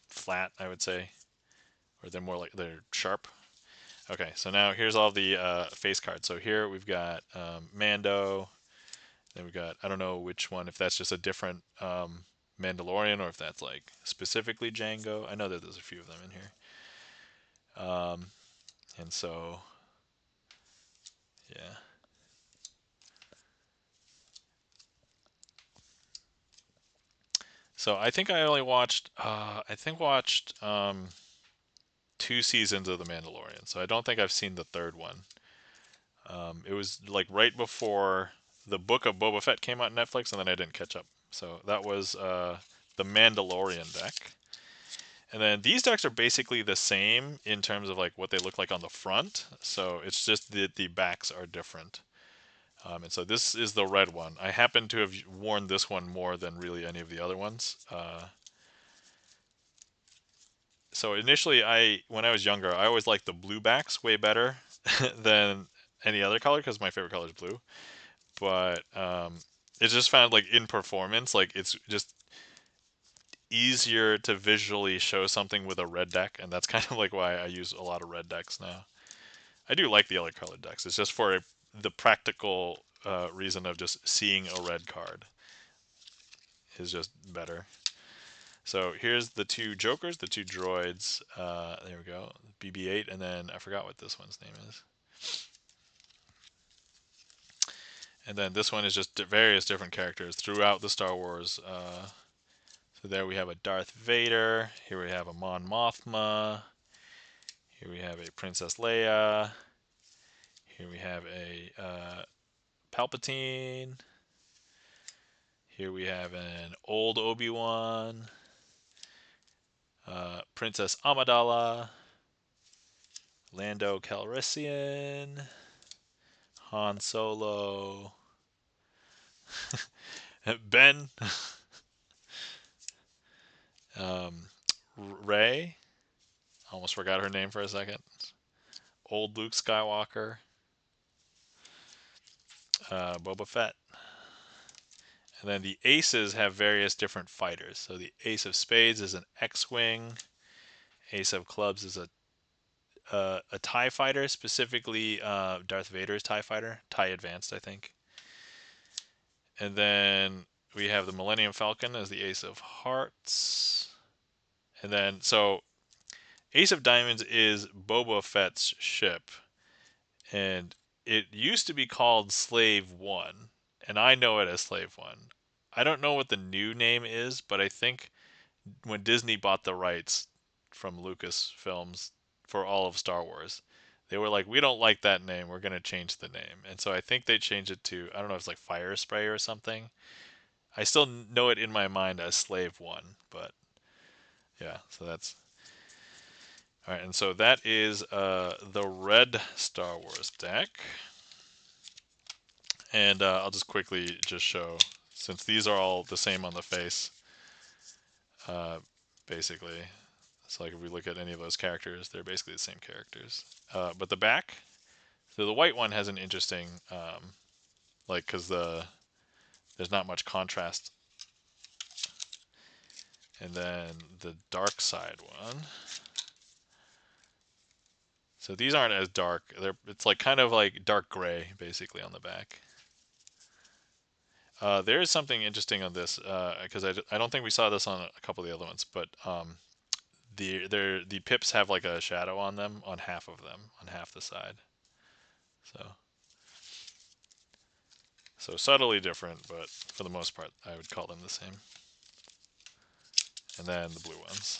flat, I would say, or they're more like they're sharp. Okay, so now here's all the face cards. So here we've got Mando. Then we've got, I don't know which one, if that's just a different Mandalorian or if that's like specifically Django. I know that there's a few of them in here. And so, yeah. So I think I only watched, watched 2 seasons of The Mandalorian. So I don't think I've seen the third one. It was like right before the Book of Boba Fett came out on Netflix, and then I didn't catch up. So that was the Mandalorian deck. And then these decks are basically the same in terms of like what they look like on the front. So it's just that the backs are different. And so this is the red one. I happen to have worn this one more than really any of the other ones. So initially, when I was younger, I always liked the blue backs way better than any other color because my favorite color is blue. But it's just found like in performance, like it's just easier to visually show something with a red deck, and that's kind of like why I use a lot of red decks now. I do like the other colored decks. It's just for the practical reason of just seeing a red card is just better. So here's the two jokers, the two droids. There we go, BB-8, and then I forgot what this one's name is. And then this one is just various different characters throughout the Star Wars. So there we have a Darth Vader. Here we have a Mon Mothma. Here we have a Princess Leia. Here we have a Palpatine. Here we have an old Obi-Wan. Princess Amidala. Lando Calrissian. Han Solo. Ben. Rey. Almost forgot her name for a second. Old Luke Skywalker. Boba Fett. And then the aces have various different fighters. So the ace of spades is an X-wing. Ace of clubs is a TIE fighter, specifically Darth Vader's TIE fighter, TIE Advanced, I think. And then we have the Millennium Falcon as the ace of hearts. And then, so Ace of Diamonds is Boba Fett's ship. And it used to be called Slave 1. And I know it as Slave 1. I don't know what the new name is, but I think when Disney bought the rights from Lucasfilms for all of Star Wars, they were like, we don't like that name. We're going to change the name. And so I think they changed it to, I don't know if it's like Fire Spray or something. I still know it in my mind as Slave 1, but yeah, so that's. All right, and so that is the red Star Wars deck. And I'll just quickly just show, since these are all the same on the face, basically. So like if we look at any of those characters, they're basically the same characters. But the back, so the white one has an interesting, like because there's not much contrast. And then the dark side one. So these aren't as dark. It's like kind of like dark gray basically on the back. There is something interesting on this because I don't think we saw this on a couple of the other ones, but the pips have like a shadow on them on half of them, on half the side. So subtly different, but for the most part, I would call them the same. And then the blue ones.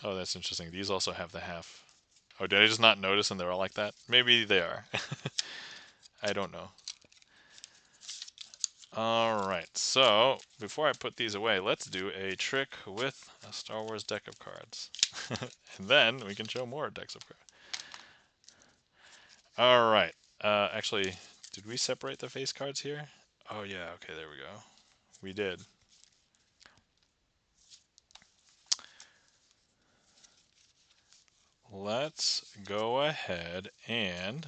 Oh, that's interesting. These also have the half. Oh, did I just not notice and they're all like that? Maybe they are. I don't know. Alright, so before I put these away, let's do a trick with a Star Wars deck of cards. And then we can show more decks of cards. Alright, actually, did we separate the face cards here? Oh yeah, okay, there we go. We did. Let's go ahead and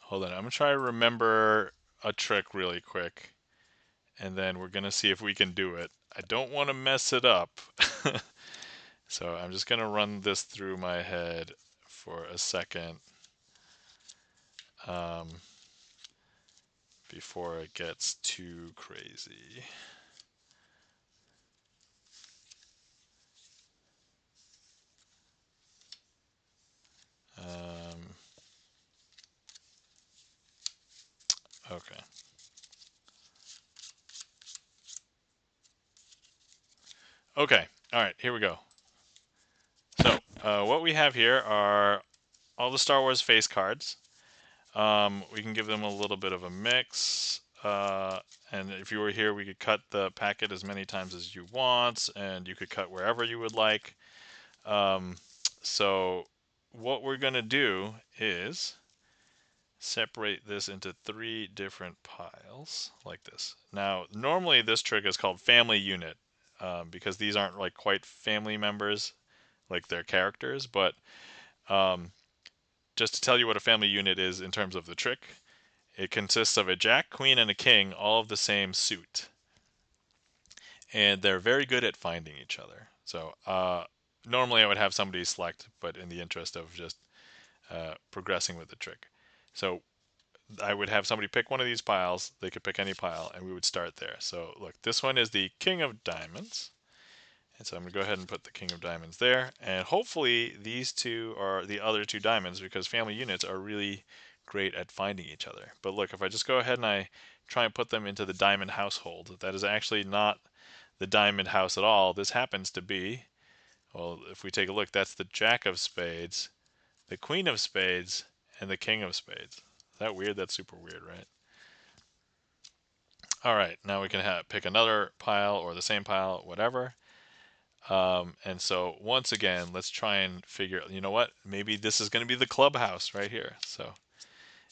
hold on. I'm gonna try to remember a trick really quick, and then we're gonna see if we can do it. I don't want to mess it up, so I'm just gonna run this through my head for a second before it gets too crazy. Okay. Okay. All right. Here we go. So what we have here are all the Star Wars face cards. We can give them a little bit of a mix. And if you were here, we could cut the packet as many times as you want, and you could cut wherever you would like. So what we're going to do is separate this into 3 different piles like this. Now, normally this trick is called family unit because these aren't like quite family members. like their characters, but just to tell you what a family unit is in terms of the trick, it consists of a jack, queen, and a king, all of the same suit. And they're very good at finding each other. So normally I would have somebody select, but in the interest of just progressing with the trick. So I would have somebody pick one of these piles. They could pick any pile, and we would start there. So look, this one is the king of diamonds. And so I'm going to go ahead and put the king of diamonds there. And hopefully these two are the other two diamonds, because family units are really great at finding each other. But look, if I just go ahead and I try and put them into the diamond household, that is actually not the diamond house at all. This happens to be, well, if we take a look, that's the jack of spades, the queen of spades, and the king of spades. Is that weird? That's super weird, right? All right, now we can pick another pile or the same pile, whatever. And so once again, let's try and figure, you know what, maybe this is going to be the clubhouse right here. So,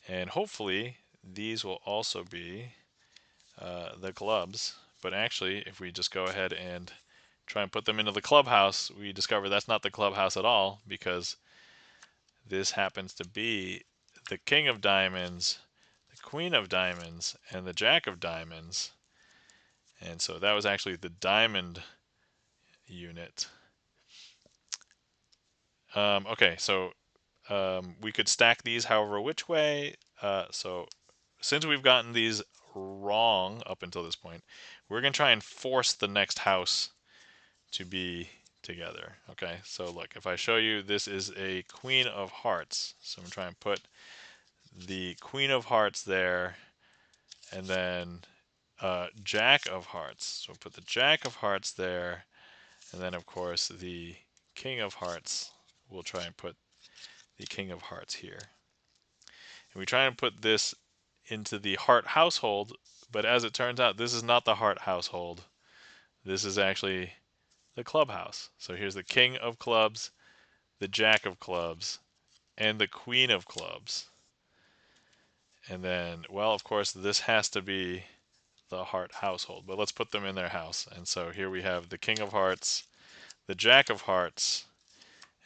and hopefully these will also be the clubs. But actually, if we just go ahead and try and put them into the clubhouse, we discover that's not the clubhouse at all, because this happens to be the king of diamonds, the queen of diamonds, and the jack of diamonds. And so that was actually the diamond unit. Okay, so we could stack these however which way. So since we've gotten these wrong up until this point, we're going to try and force the next house to be together. Okay, so look, if I show you, this is a queen of hearts. So I'm trying to put the queen of hearts there, and then jack of hearts. So put the jack of hearts there, and then of course the king of hearts. We'll try and put the king of hearts here. And we try and put this into the heart household, but as it turns out, this is not the heart household. This is actually the clubhouse. So here's the king of clubs, the jack of clubs, and the queen of clubs. And then, well, of course, this has to be the heart household, but let's put them in their house. And so here we have the king of hearts, the jack of hearts,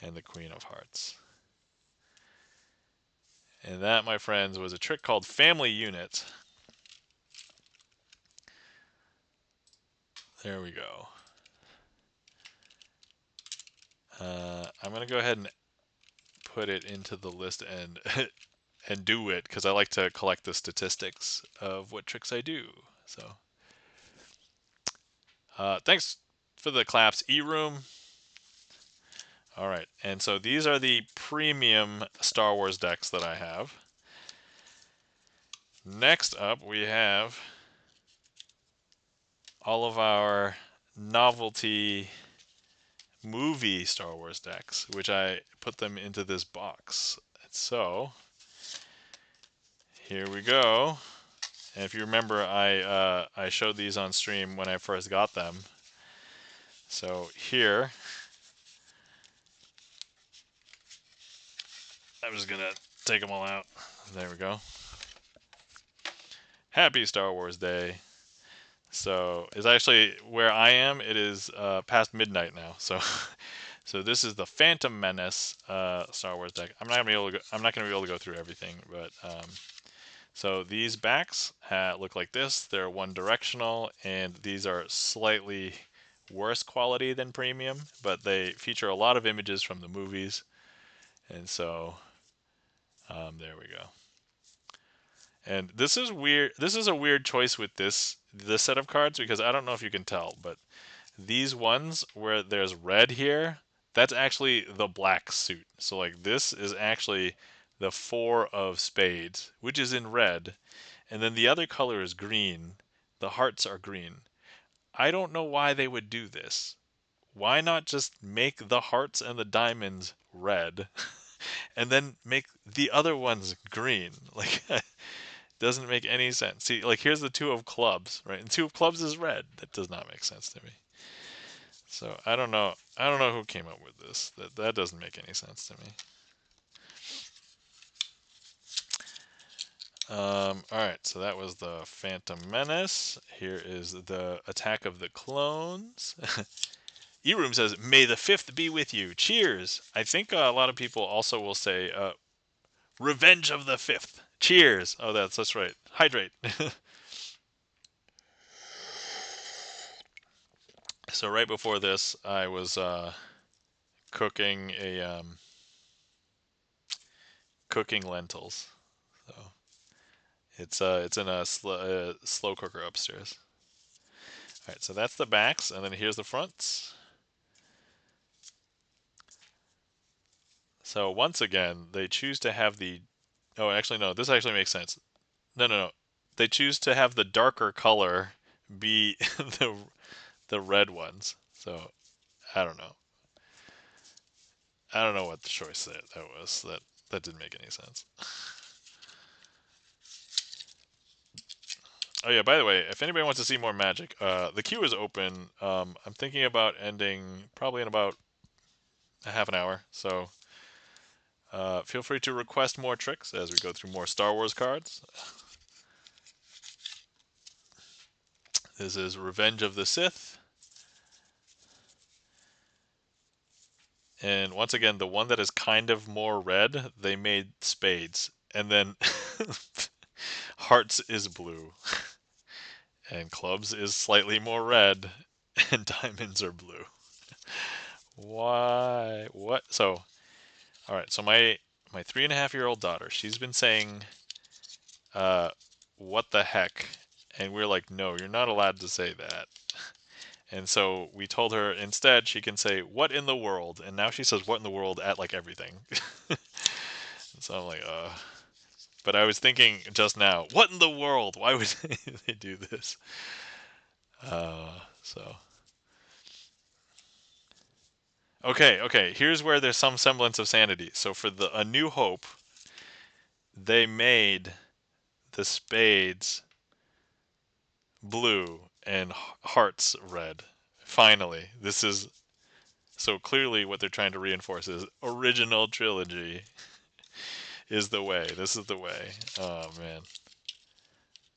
and the queen of hearts. And that, my friends, was a trick called family unit. There we go. I'm going to go ahead and put it into the list and and do it, because I like to collect the statistics of what tricks I do. So thanks for the claps, E-Room. All right, and so these are the premium Star Wars decks that I have. Next up, we have all of our novelty movie Star Wars decks, which I put them into this box. So here we go. And if you remember, I showed these on stream when I first got them. So here, I'm just gonna take them all out. There we go. Happy Star Wars Day. So it's actually where I am. It is past midnight now. So, so this is the Phantom Menace Star Wars deck. I'm not gonna be able to go through everything, but so these backs look like this. They're one directional, and these are slightly worse quality than premium, but they feature a lot of images from the movies, and so there we go. And this is weird. This is a weird choice with this set of cards, because I don't know if you can tell, but these ones where there's red here, that's actually the black suit. So like this is actually the 4 of spades, which is in red, and then the other color is green. The hearts are green. I don't know why they would do this. Why not just make the hearts and the diamonds red and then make the other ones green? Like, doesn't make any sense. See, like here's the 2 of clubs, right? And 2 of clubs is red. That does not make sense to me. So I don't know. I don't know who came up with this. That doesn't make any sense to me. All right, so that was the Phantom Menace. Here is the Attack of the Clones. E-Room says, "May the 5th be with you. Cheers." I think a lot of people also will say, "Revenge of the 5th. Cheers." Oh, that's right. Hydrate. So right before this, I was cooking cooking lentils. So it's in a slow cooker upstairs. All right, so that's the backs, and then here's the fronts. So once again, they choose to have the. Oh, actually, no. This actually makes sense. No. They choose to have the darker color be the red ones. So I don't know. I don't know what the choice that was. That didn't make any sense. Oh yeah. By the way, if anybody wants to see more magic, the queue is open. I'm thinking about ending probably in about a half an hour. So feel free to request more tricks as we go through more Star Wars cards. This is Revenge of the Sith. And once again, the one that is kind of more red, they made spades. And then hearts is blue. And clubs is slightly more red. And diamonds are blue. Why? What? So, alright, so my 3.5-year-old daughter, she's been saying, what the heck? And we're like, no, you're not allowed to say that. And so we told her instead she can say, "What in the world?" And now she says, "What in the world?" at like everything. So I'm like, But I was thinking just now, what in the world? Why would they do this? So. Okay. Here's where there's some semblance of sanity. So for A New Hope, they made the spades blue and hearts red. Finally, this is so clearly what they're trying to reinforce is original trilogy is the way. This is the way. Oh man.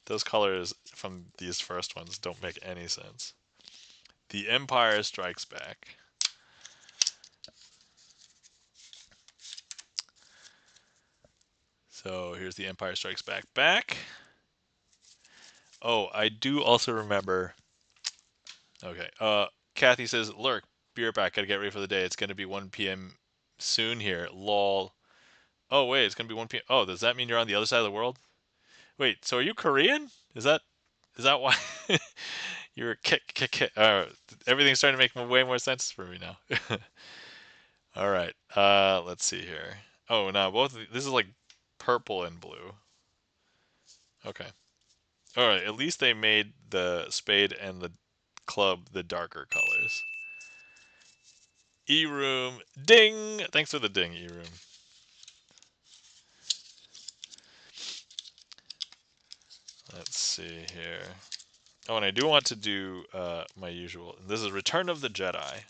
Those colors from these first ones don't make any sense. The Empire Strikes Back. So here's the Empire Strikes Back. Oh, I do also remember. Okay. Kathy says, "Lurk, be right back. Gotta get ready for the day. It's gonna be 1 p.m. soon here. Lol. Oh wait, it's gonna be 1 p.m. Oh, does that mean you're on the other side of the world? Wait, so are you Korean? Is that why you're kick? Everything's starting to make way more sense for me now. All right. Let's see here. Oh no, this is like purple and blue. Okay. All right. At least they made the spade and the club the darker colors. E-room, ding! Thanks for the ding, E-room. Let's see here. Oh, and I do want to do my usual. This is Return of the Jedi.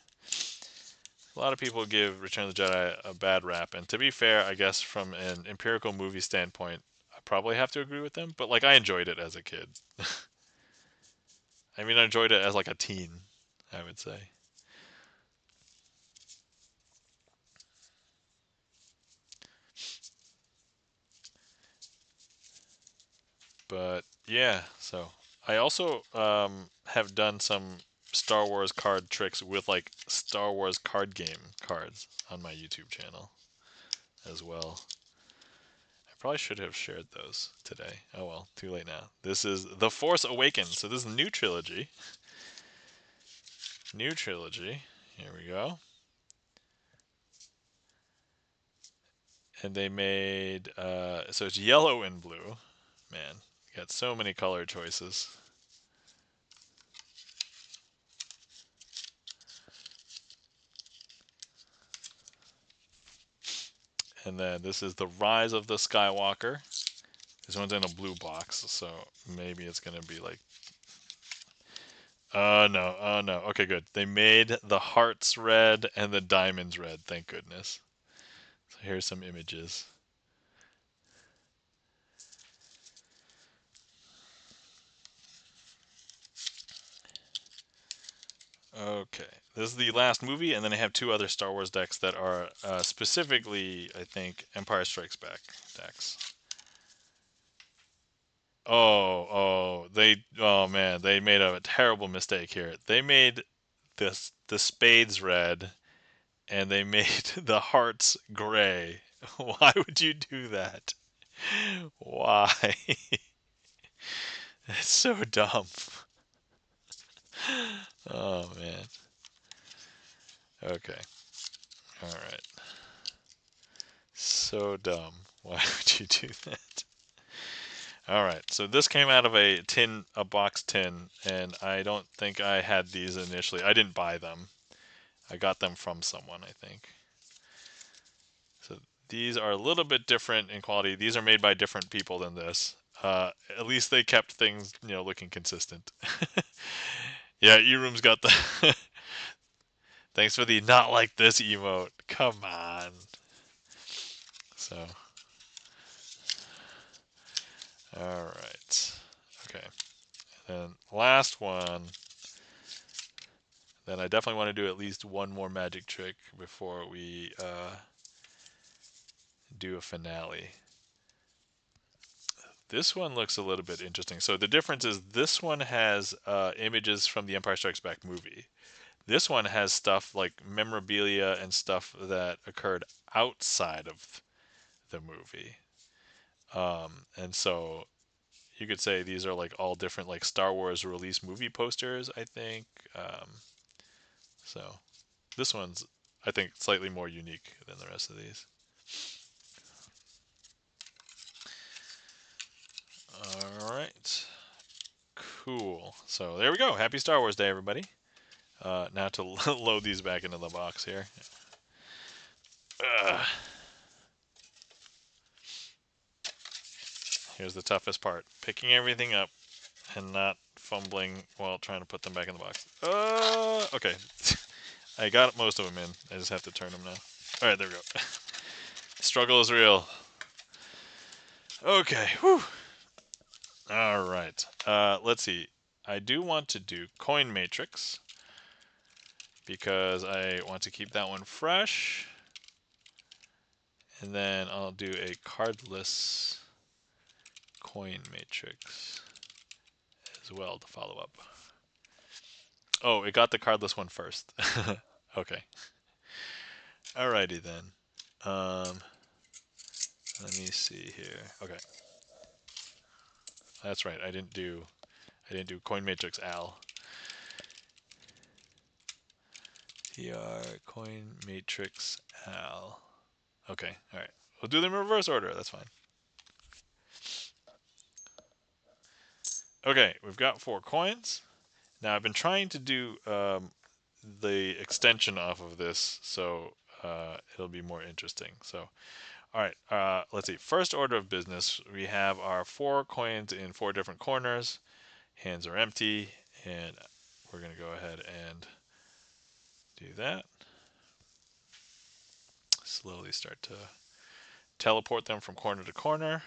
A lot of people give Return of the Jedi a bad rap, and to be fair, I guess from an empirical movie standpoint, I probably have to agree with them. But like, I enjoyed it as a kid. I mean, I enjoyed it as like a teen, I would say. But yeah, so I also have done some Star Wars card tricks with like Star Wars card game cards on my YouTube channel as well. I probably should have shared those today. Oh well, too late now. This is The Force Awakens. So this is new trilogy. New trilogy. Here we go. And they made so it's yellow and blue. Man, got so many color choices. And then this is The Rise of the Skywalker. This one's in a blue box, so maybe it's gonna be like. No, oh no. Okay, good. They made the hearts red and the diamonds red. Thank goodness. So here's some images. Okay, this is the last movie, and then I have two other Star Wars decks that are specifically, I think, Empire Strikes Back decks. Oh man, they made a terrible mistake here. They made the spades red, and they made the hearts gray. Why would you do that? Why? It's so dumb. Oh man. Okay. All right. So dumb. Why would you do that? All right. So this came out of a box tin, and I don't think I had these initially. I didn't buy them. I got them from someone, I think. So these are a little bit different in quality. These are made by different people than this. At least they kept things, looking consistent. Yeah, E-Room's got the. Thanks for the not like this emote. Come on. So, all right. Okay. And last one. Then I definitely want to do at least one more magic trick before we do a finale. This one looks a little bit interesting. So the difference is this one has images from the Empire Strikes Back movie. This one has stuff like memorabilia and stuff that occurred outside of the movie. And so you could say these are like all different like Star Wars release movie posters, I think. So this one's, I think, slightly more unique than the rest of these. All right. Cool. So there we go. Happy Star Wars Day, everybody. Now to load these back into the box here. Ugh. Here's the toughest part. Picking everything up and not fumbling while trying to put them back in the box. Okay. I got most of them in. I just have to turn them now. All right, there we go. Struggle is real. Okay. Whew. All right. Let's see. I do want to do coin matrix because I want to keep that one fresh. And then I'll do a cardless coin matrix as well to follow up. Oh, it got the cardless one first. Okay. Alrighty then. Let me see here. Okay. That's right. I didn't do coin matrix Al. TR coin matrix Al. Okay. All right. We'll do them in reverse order. That's fine. Okay, we've got 4 coins. Now I've been trying to do the extension off of this, so it'll be more interesting. So, all right, let's see. First order of business, we have our 4 coins in 4 different corners. Hands are empty, and we're going to go ahead and do that. Slowly start to teleport them from corner to corner.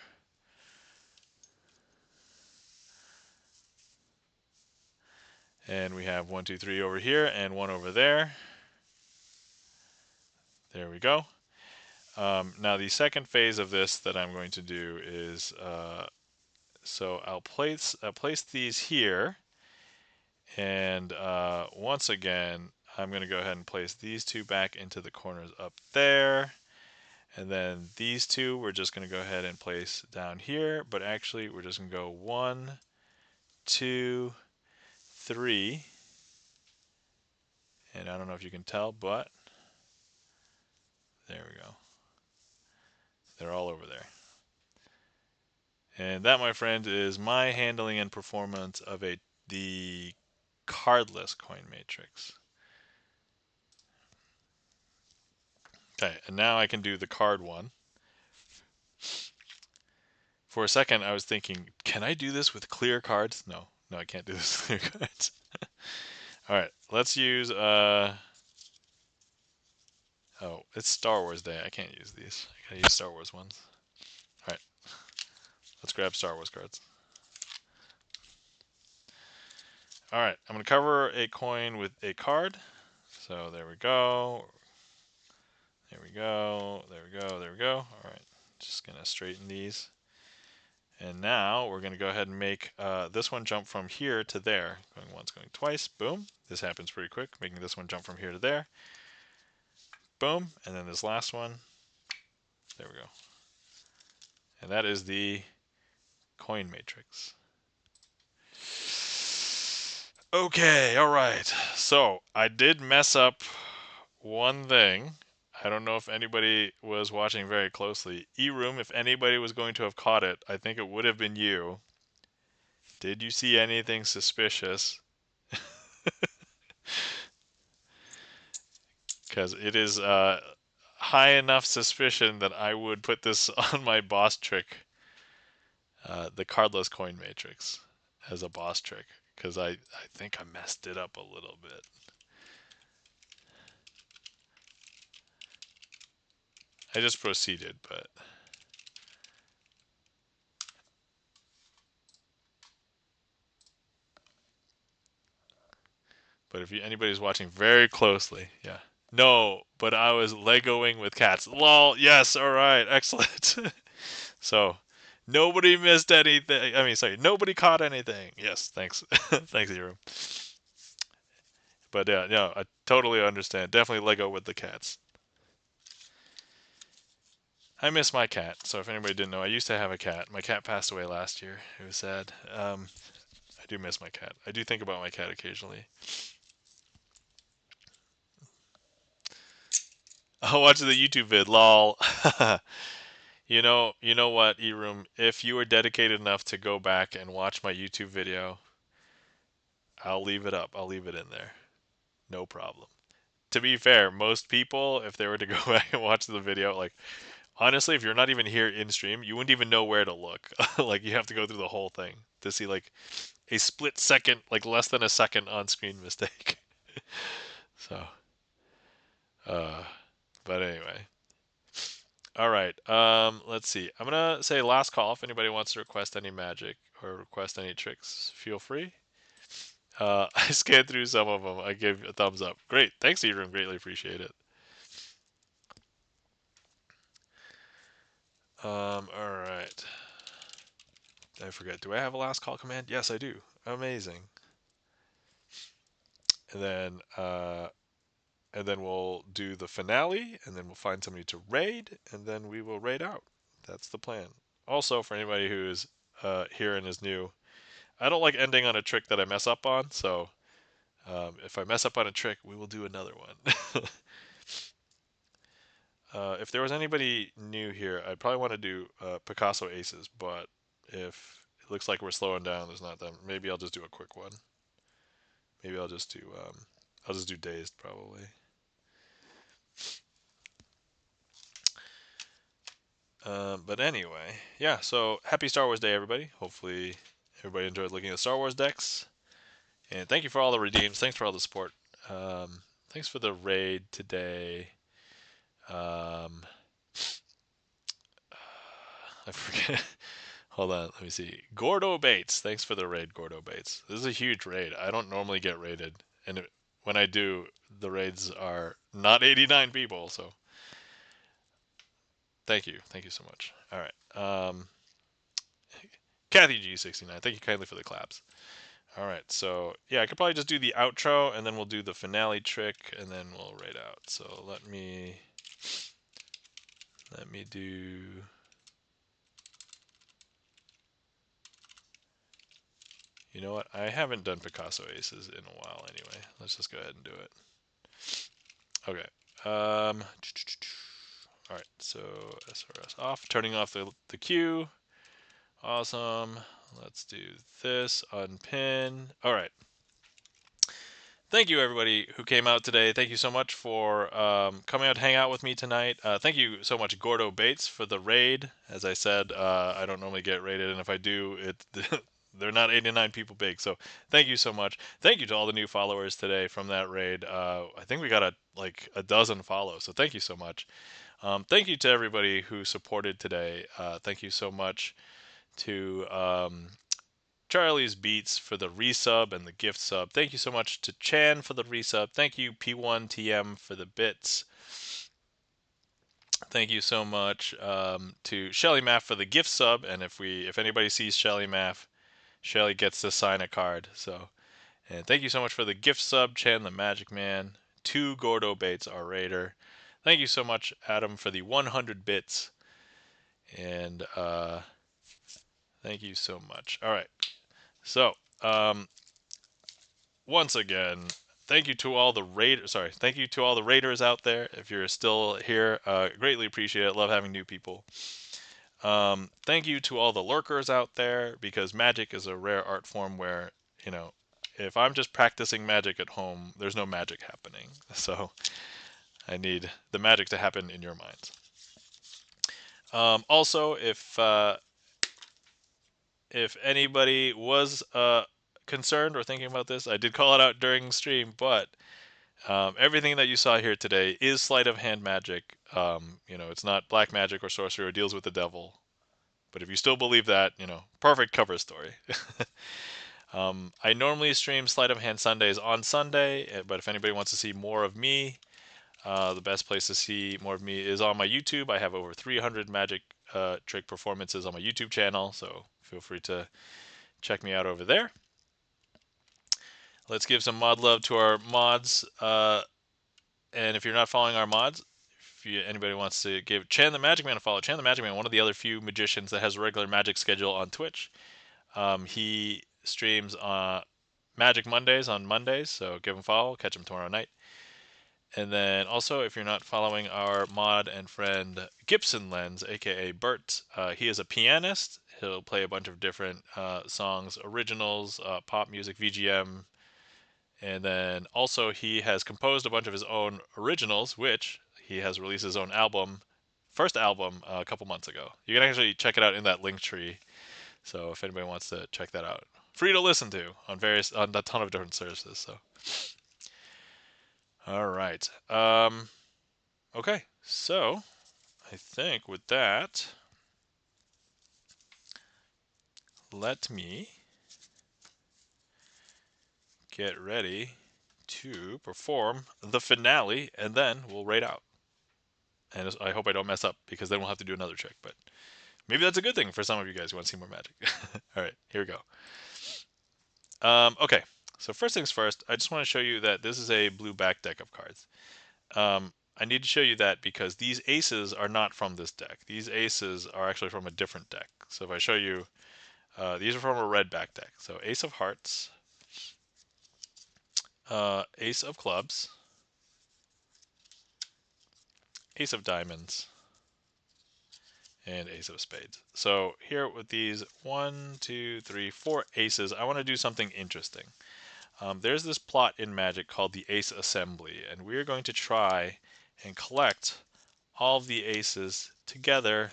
And we have 1, 2, 3 over here and 1 over there. There we go. Now the second phase of this that I'm going to do is, so I'll place these here, and once again I'm going to go ahead and place these 2 back into the corners up there, and then these 2 we're just going to go ahead and place down here, but actually we're just going to go 1, 2, 3, and I don't know if you can tell, but there we go. They're all over there. And that, my friend, is my handling and performance of the cardless coin matrix. Okay, and now I can do the card one. For a second, I was thinking, can I do this with clear cards? No, I can't do this with clear cards. All right, let's use, oh, it's Star Wars Day. I can't use these. I gotta use Star Wars ones. All right, let's grab Star Wars cards. All right, I'm going to cover a coin with a card. So there we go. There we go. There we go. There we go. All right, just going to straighten these. And now we're going to go ahead and make this one jump from here to there. Going once, going twice. Boom. This happens pretty quick, making this one jump from here to there. Boom. And then this last one. There we go. And that is the coin matrix. Okay, all right. So I did mess up one thing. I don't know if anybody was watching very closely. E-Room, if anybody was going to have caught it, I think it would have been you. Did you see anything suspicious? Because it is high enough suspicion that I would put this on my boss trick, the cardless coin matrix, as a boss trick. Because I think I messed it up a little bit. I just proceeded, but... But if anybody's watching very closely, yeah. No, but I was Legoing with cats. Lol, yes, alright, excellent. So, nobody missed anything. I mean, sorry, nobody caught anything. Yes, thanks. Thanks, Hero. But yeah, no, I totally understand. Definitely Lego with the cats. I miss my cat. So if anybody didn't know, I used to have a cat. My cat passed away last year. It was sad. I do miss my cat. I do think about my cat occasionally. I'll watch the YouTube vid. Lol. You know what, E-Room? If you are dedicated enough to go back and watch my YouTube video, I'll leave it up. I'll leave it in there. No problem. To be fair, most people, if they were to go back and watch the video, like, honestly, if you're not even here in stream, you wouldn't even know where to look. Like, you have to go through the whole thing to see, like, a split second, like, less than a second on-screen mistake. So, uh, but anyway. All right. Let's see. I'm gonna say last call. If anybody wants to request any magic or request any tricks, feel free. I scanned through some of them. I gave a thumbs up. Great. Thanks, E-Room. Greatly appreciate it. All right. I forget. Do I have a last call command? Yes, I do. Amazing. And then we'll do the finale, and then we'll find somebody to raid, and then we will raid out. That's the plan. Also, for anybody who is here and is new, I don't like ending on a trick that I mess up on, so if I mess up on a trick, we will do another one. If there was anybody new here, I'd probably want to do Picasso Aces, but if it looks like we're slowing down, there's not that. Maybe I'll just do a quick one. Maybe I'll just do Dazed probably. But anyway, yeah. So happy Star Wars Day, everybody. Hopefully everybody enjoyed looking at Star Wars decks. And thank you for all the redeems. Thanks for all the support. Thanks for the raid today. I forget. Hold on, let me see. Gordo Bates. Thanks for the raid, Gordo Bates. This is a huge raid. I don't normally get raided. And when I do, the raids are not 89 people, so thank you. Thank you so much. All right. Kathy G69, thank you kindly for the claps. All right, so yeah, I could probably just do the outro, and then we'll do the finale trick, and then we'll raid out. So let me do... You know what? I haven't done Picasso Aces in a while anyway. Let's just go ahead and do it. Okay. All right, so SRS off. Turning off the queue. Awesome. Let's do this. Unpin. All right. Thank you, everybody who came out today. Thank you so much for coming out to hang out with me tonight. Thank you so much, Gordo Bates, for the raid. As I said, I don't normally get raided, and if I do, they're not 89 people big. So thank you so much. Thank you to all the new followers today from that raid. I think we got a dozen follows, so thank you so much. Thank you to everybody who supported today. Thank you so much to Charlie's Beats for the resub and the gift sub. Thank you so much to Chan for the resub. Thank you P1TM for the bits. Thank you so much to Shelly Maff for the gift sub. And if anybody sees Shelly Maff, Shelly gets to sign a card. So, and thank you so much for the gift sub, Chan the Magic Man. 2 Gordo Bates, our raider. Thank you so much, Adam, for the 100 bits. And thank you so much. All right. So, once again, thank you to all the thank you to all the raiders out there. If you're still here, greatly appreciate it. Love having new people. Thank you to all the lurkers out there, because magic is a rare art form where, you know, if I'm just practicing magic at home, there's no magic happening. So I need the magic to happen in your minds. Also, if anybody was concerned or thinking about this, I did call it out during stream, but everything that you saw here today is sleight of hand magic. You know, it's not black magic or sorcery or deals with the devil. But if you still believe that, you know, perfect cover story. I normally stream Sleight of Hand Sundays on Sunday, but if anybody wants to see more of me, the best place to see more of me is on my YouTube. I have over 300 magic trick performances on my YouTube channel, so feel free to check me out over there. Let's give some mod love to our mods. And if you're not following our mods, if anybody wants to give Chan the Magic Man a follow, Chan the Magic Man, one of the other few magicians that has a regular magic schedule on Twitch. He streams Magic Mondays on Mondays, so give him a follow, catch him tomorrow night. And then also, if you're not following our mod and friend Gibson Lens, aka Bert, he is a pianist. He'll play a bunch of different songs, originals, pop music, VGM, and then also he has composed a bunch of his own originals, which he has released his own first album, a couple months ago. You can actually check it out in that link tree. So if anybody wants to check that out, free to listen to on a ton of different services. So, all right. Okay. So I think with that, let me get ready to perform the finale, and then we'll raid out. And I hope I don't mess up, because then we'll have to do another trick. But maybe that's a good thing for some of you guys who want to see more magic. All right, here we go. Okay, so first things first, I just want to show you that this is a blue back deck of cards. I need to show you that because these aces are not from this deck. These aces are actually from a different deck. So if I show you, these are from a red back deck. So Ace of Hearts, Ace of Clubs, Ace of Diamonds, and Ace of Spades. So here with these 1, 2, 3, 4 aces, I want to do something interesting. There's this plot in Magic called the Ace Assembly, and we're going to try and collect all of the aces together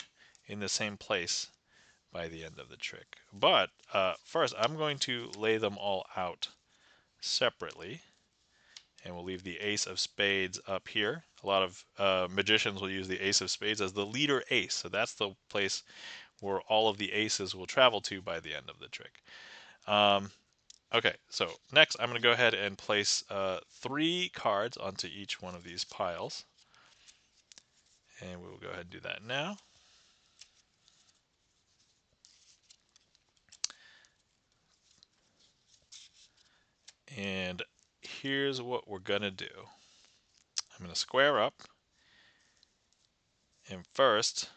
in the same place by the end of the trick. But first, I'm going to lay them all out separately, and we'll leave the Ace of Spades up here. A lot of magicians will use the Ace of Spades as the leader ace, so that's the place where all of the aces will travel to by the end of the trick. Okay, so next I'm going to go ahead and place 3 cards onto each one of these piles. And we will go ahead and do that now. And here's what we're going to do. I'm going to square up. And first,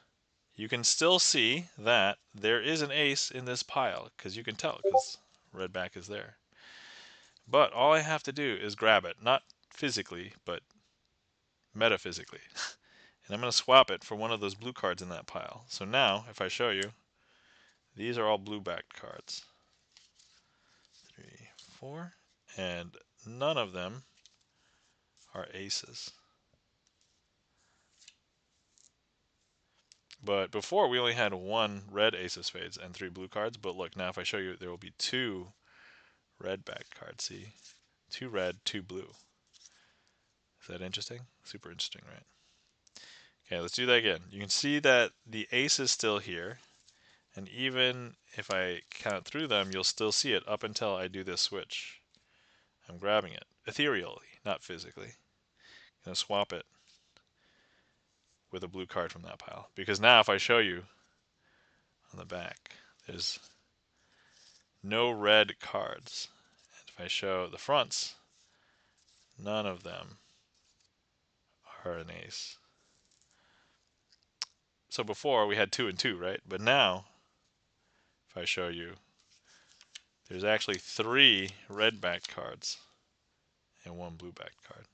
you can still see that there is an ace in this pile, because you can tell, because red back is there. But all I have to do is grab it, not physically, but metaphysically. And I'm going to swap it for one of those blue cards in that pile. So now, if I show you, these are all blue-backed cards. 3, 4, and none of them are aces. But before, we only had 1 red ace of spades and 3 blue cards. But look, now if I show you, there will be 2 red-backed cards. See? 2 red, 2 blue. Is that interesting? Super interesting, right? Okay, let's do that again. You can see that the ace is still here, And even if I count through them, you'll still see it up until I do this switch. I'm grabbing it ethereally, not physically. I'm going to swap it with a blue card from that pile. Because now if I show you on the back, there's no red cards. And if I show the fronts, none of them are an ace. So before we had 2 and 2, right? But now, if I show you, there's actually 3 red backed cards and 1 blue backed card.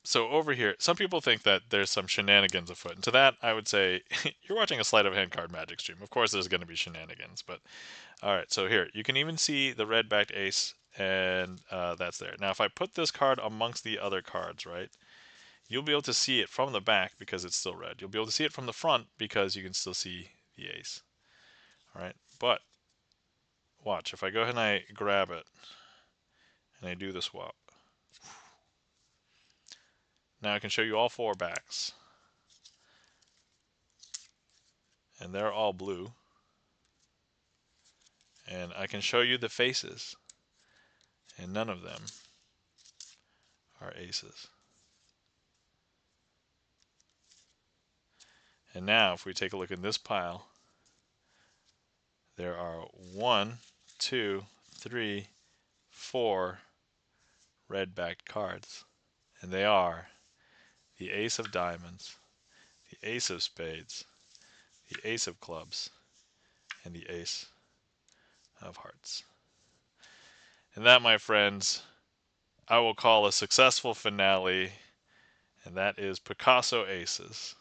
So over here, some people think that there's some shenanigans afoot. And to that, I would say, you're watching a sleight of hand card magic stream. Of course there's going to be shenanigans. But, all right, so here, you can even see the red backed ace, and that's there. Now, if I put this card amongst the other cards, right, you'll be able to see it from the back because it's still red. You'll be able to see it from the front because you can still see the ace. All right, but watch, if I go ahead and I grab it and I do the swap, now I can show you all 4 backs. And they're all blue. And I can show you the faces. And none of them are aces. And now if we take a look in this pile, there are 1, 2, 3, 4 red backed cards. And they are the ace of diamonds, the ace of spades, the ace of clubs, and the ace of hearts. And that, my friends, I will call a successful finale, and that is Picasso aces.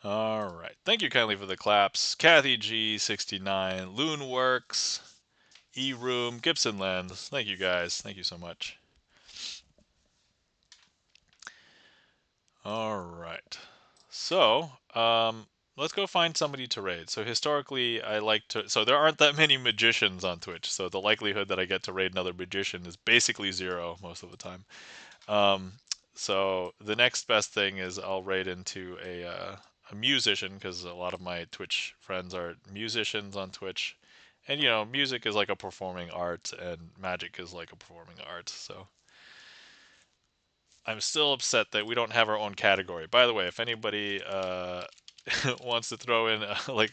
All right. Thank you kindly for the claps. Kathy G69, Loonworks, E-Room, Gibson Lens. Thank you guys. Thank you so much. All right. So, let's go find somebody to raid. So historically, I like to... So there aren't that many magicians on Twitch, so the likelihood that I get to raid another magician is basically 0 most of the time. So the next best thing is I'll raid into a musician, because a lot of my Twitch friends are musicians on Twitch. And, you know, music is like a performing art, and magic is like a performing art, so... I'm still upset that we don't have our own category. By the way, if anybody wants to throw in like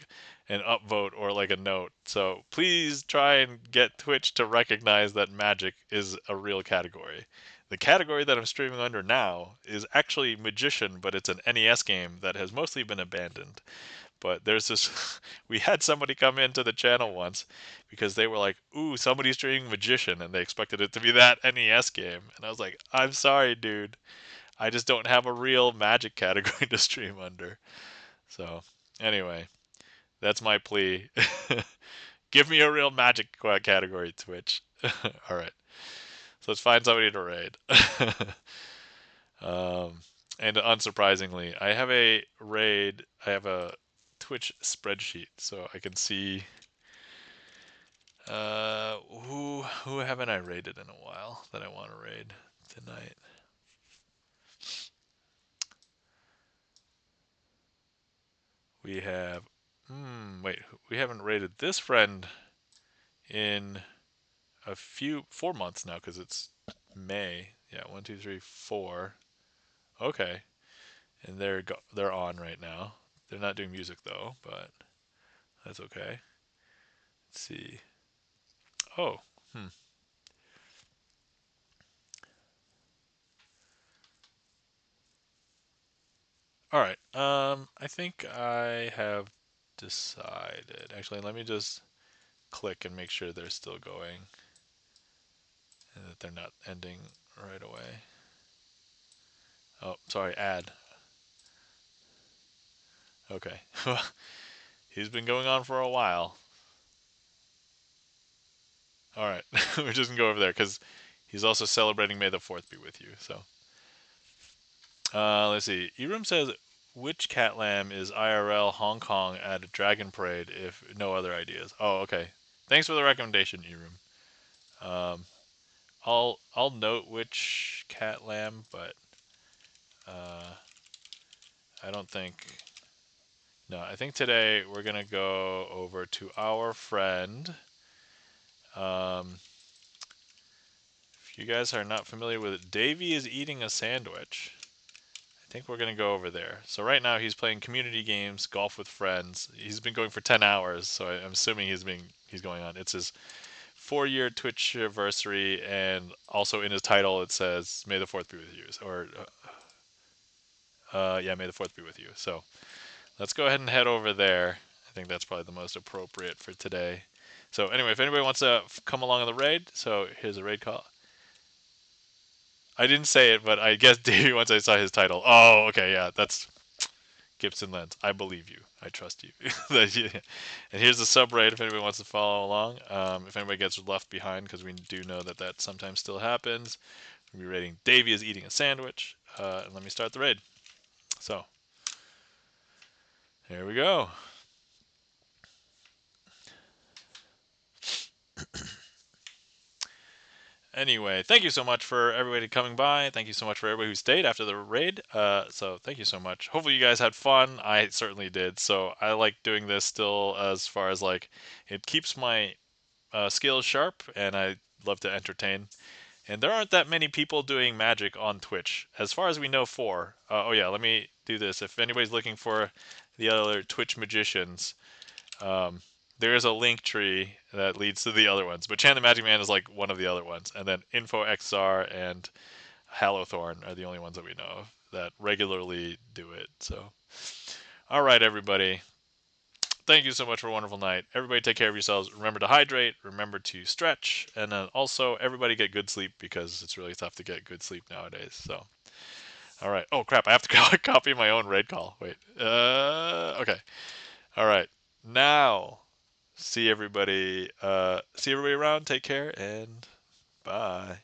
an upvote or like a note, so please try and get Twitch to recognize that magic is a real category. The category that I'm streaming under now is actually Magician, but it's an NES game that has mostly been abandoned. But there's this, we had somebody come into the channel once because they were like, ooh, somebody's streaming Magician, and they expected it to be that NES game. And I was like, I'm sorry, dude. I just don't have a real magic category to stream under. So, anyway, that's my plea. Give me a real magic category, Twitch. All right. So let's find somebody to raid. And unsurprisingly, I have a raid, I have a Twitch spreadsheet, so I can see who haven't I raided in a while that I want to raid tonight. We have, wait, we haven't raided this friend in 4 months now, because it's May. Yeah, 1, 2, 3, 4. Okay, and they're on right now. They're not doing music though, but that's okay. Let's see. Oh, All right. I think I have decided. Actually, let me just click and make sure they're still going and that they're not ending right away. Oh, sorry, add. Okay. He's been going on for a while. All right. We're just going to go over there because he's also celebrating May the 4th be with you. So, let's see. Eroom says, Which cat lamb is IRL Hong Kong at a Dragon Parade if no other ideas? Oh, okay. Thanks for the recommendation, Irum. Um, I'll note which cat lamb, but uh, I don't think. No, I think today we're gonna go over to our friend. If you guys are not familiar with it, Davey is eating a sandwich. I think we're gonna go over there. So right now he's playing community games, golf with friends. He's been going for 10 hours, so I'm assuming he's going on. It's his 4-year Twitch anniversary, and also in his title it says "May the Fourth be with you," or yeah, "May the Fourth be with you." So let's go ahead and head over there. I think that's probably the most appropriate for today. So anyway, if anybody wants to come along on the raid, so here's a raid call. I didn't say it, but I guess Davey once I saw his title. Oh, okay, yeah, that's Gibson Lens. I believe you. I trust you. And here's the sub raid if anybody wants to follow along. If anybody gets left behind, because we do know that that sometimes still happens. We'll be raiding Davey is eating a sandwich. And let me start the raid. So, here we go. Anyway, thank you so much for everybody coming by. Thank you so much for everybody who stayed after the raid. So thank you so much. Hopefully you guys had fun. I certainly did. So I like doing this still as far as like it keeps my skills sharp, and I love to entertain. And there aren't that many people doing magic on Twitch. As far as we know, 4. Oh yeah, let me do this. If anybody's looking for the other Twitch magicians, um, there is a link tree that leads to the other ones. But Chan the Magic Man is like one of the other ones. And then InfoXR and Hallowthorn are the only ones that we know of that regularly do it. So, all right, everybody. Thank you so much for a wonderful night. Everybody take care of yourselves. Remember to hydrate. Remember to stretch. And then also, everybody get good sleep because it's really tough to get good sleep nowadays. So, all right. Oh, crap. I have to copy my own raid call. Wait. Okay. All right. Now, see everybody. See everybody around. Take care and bye.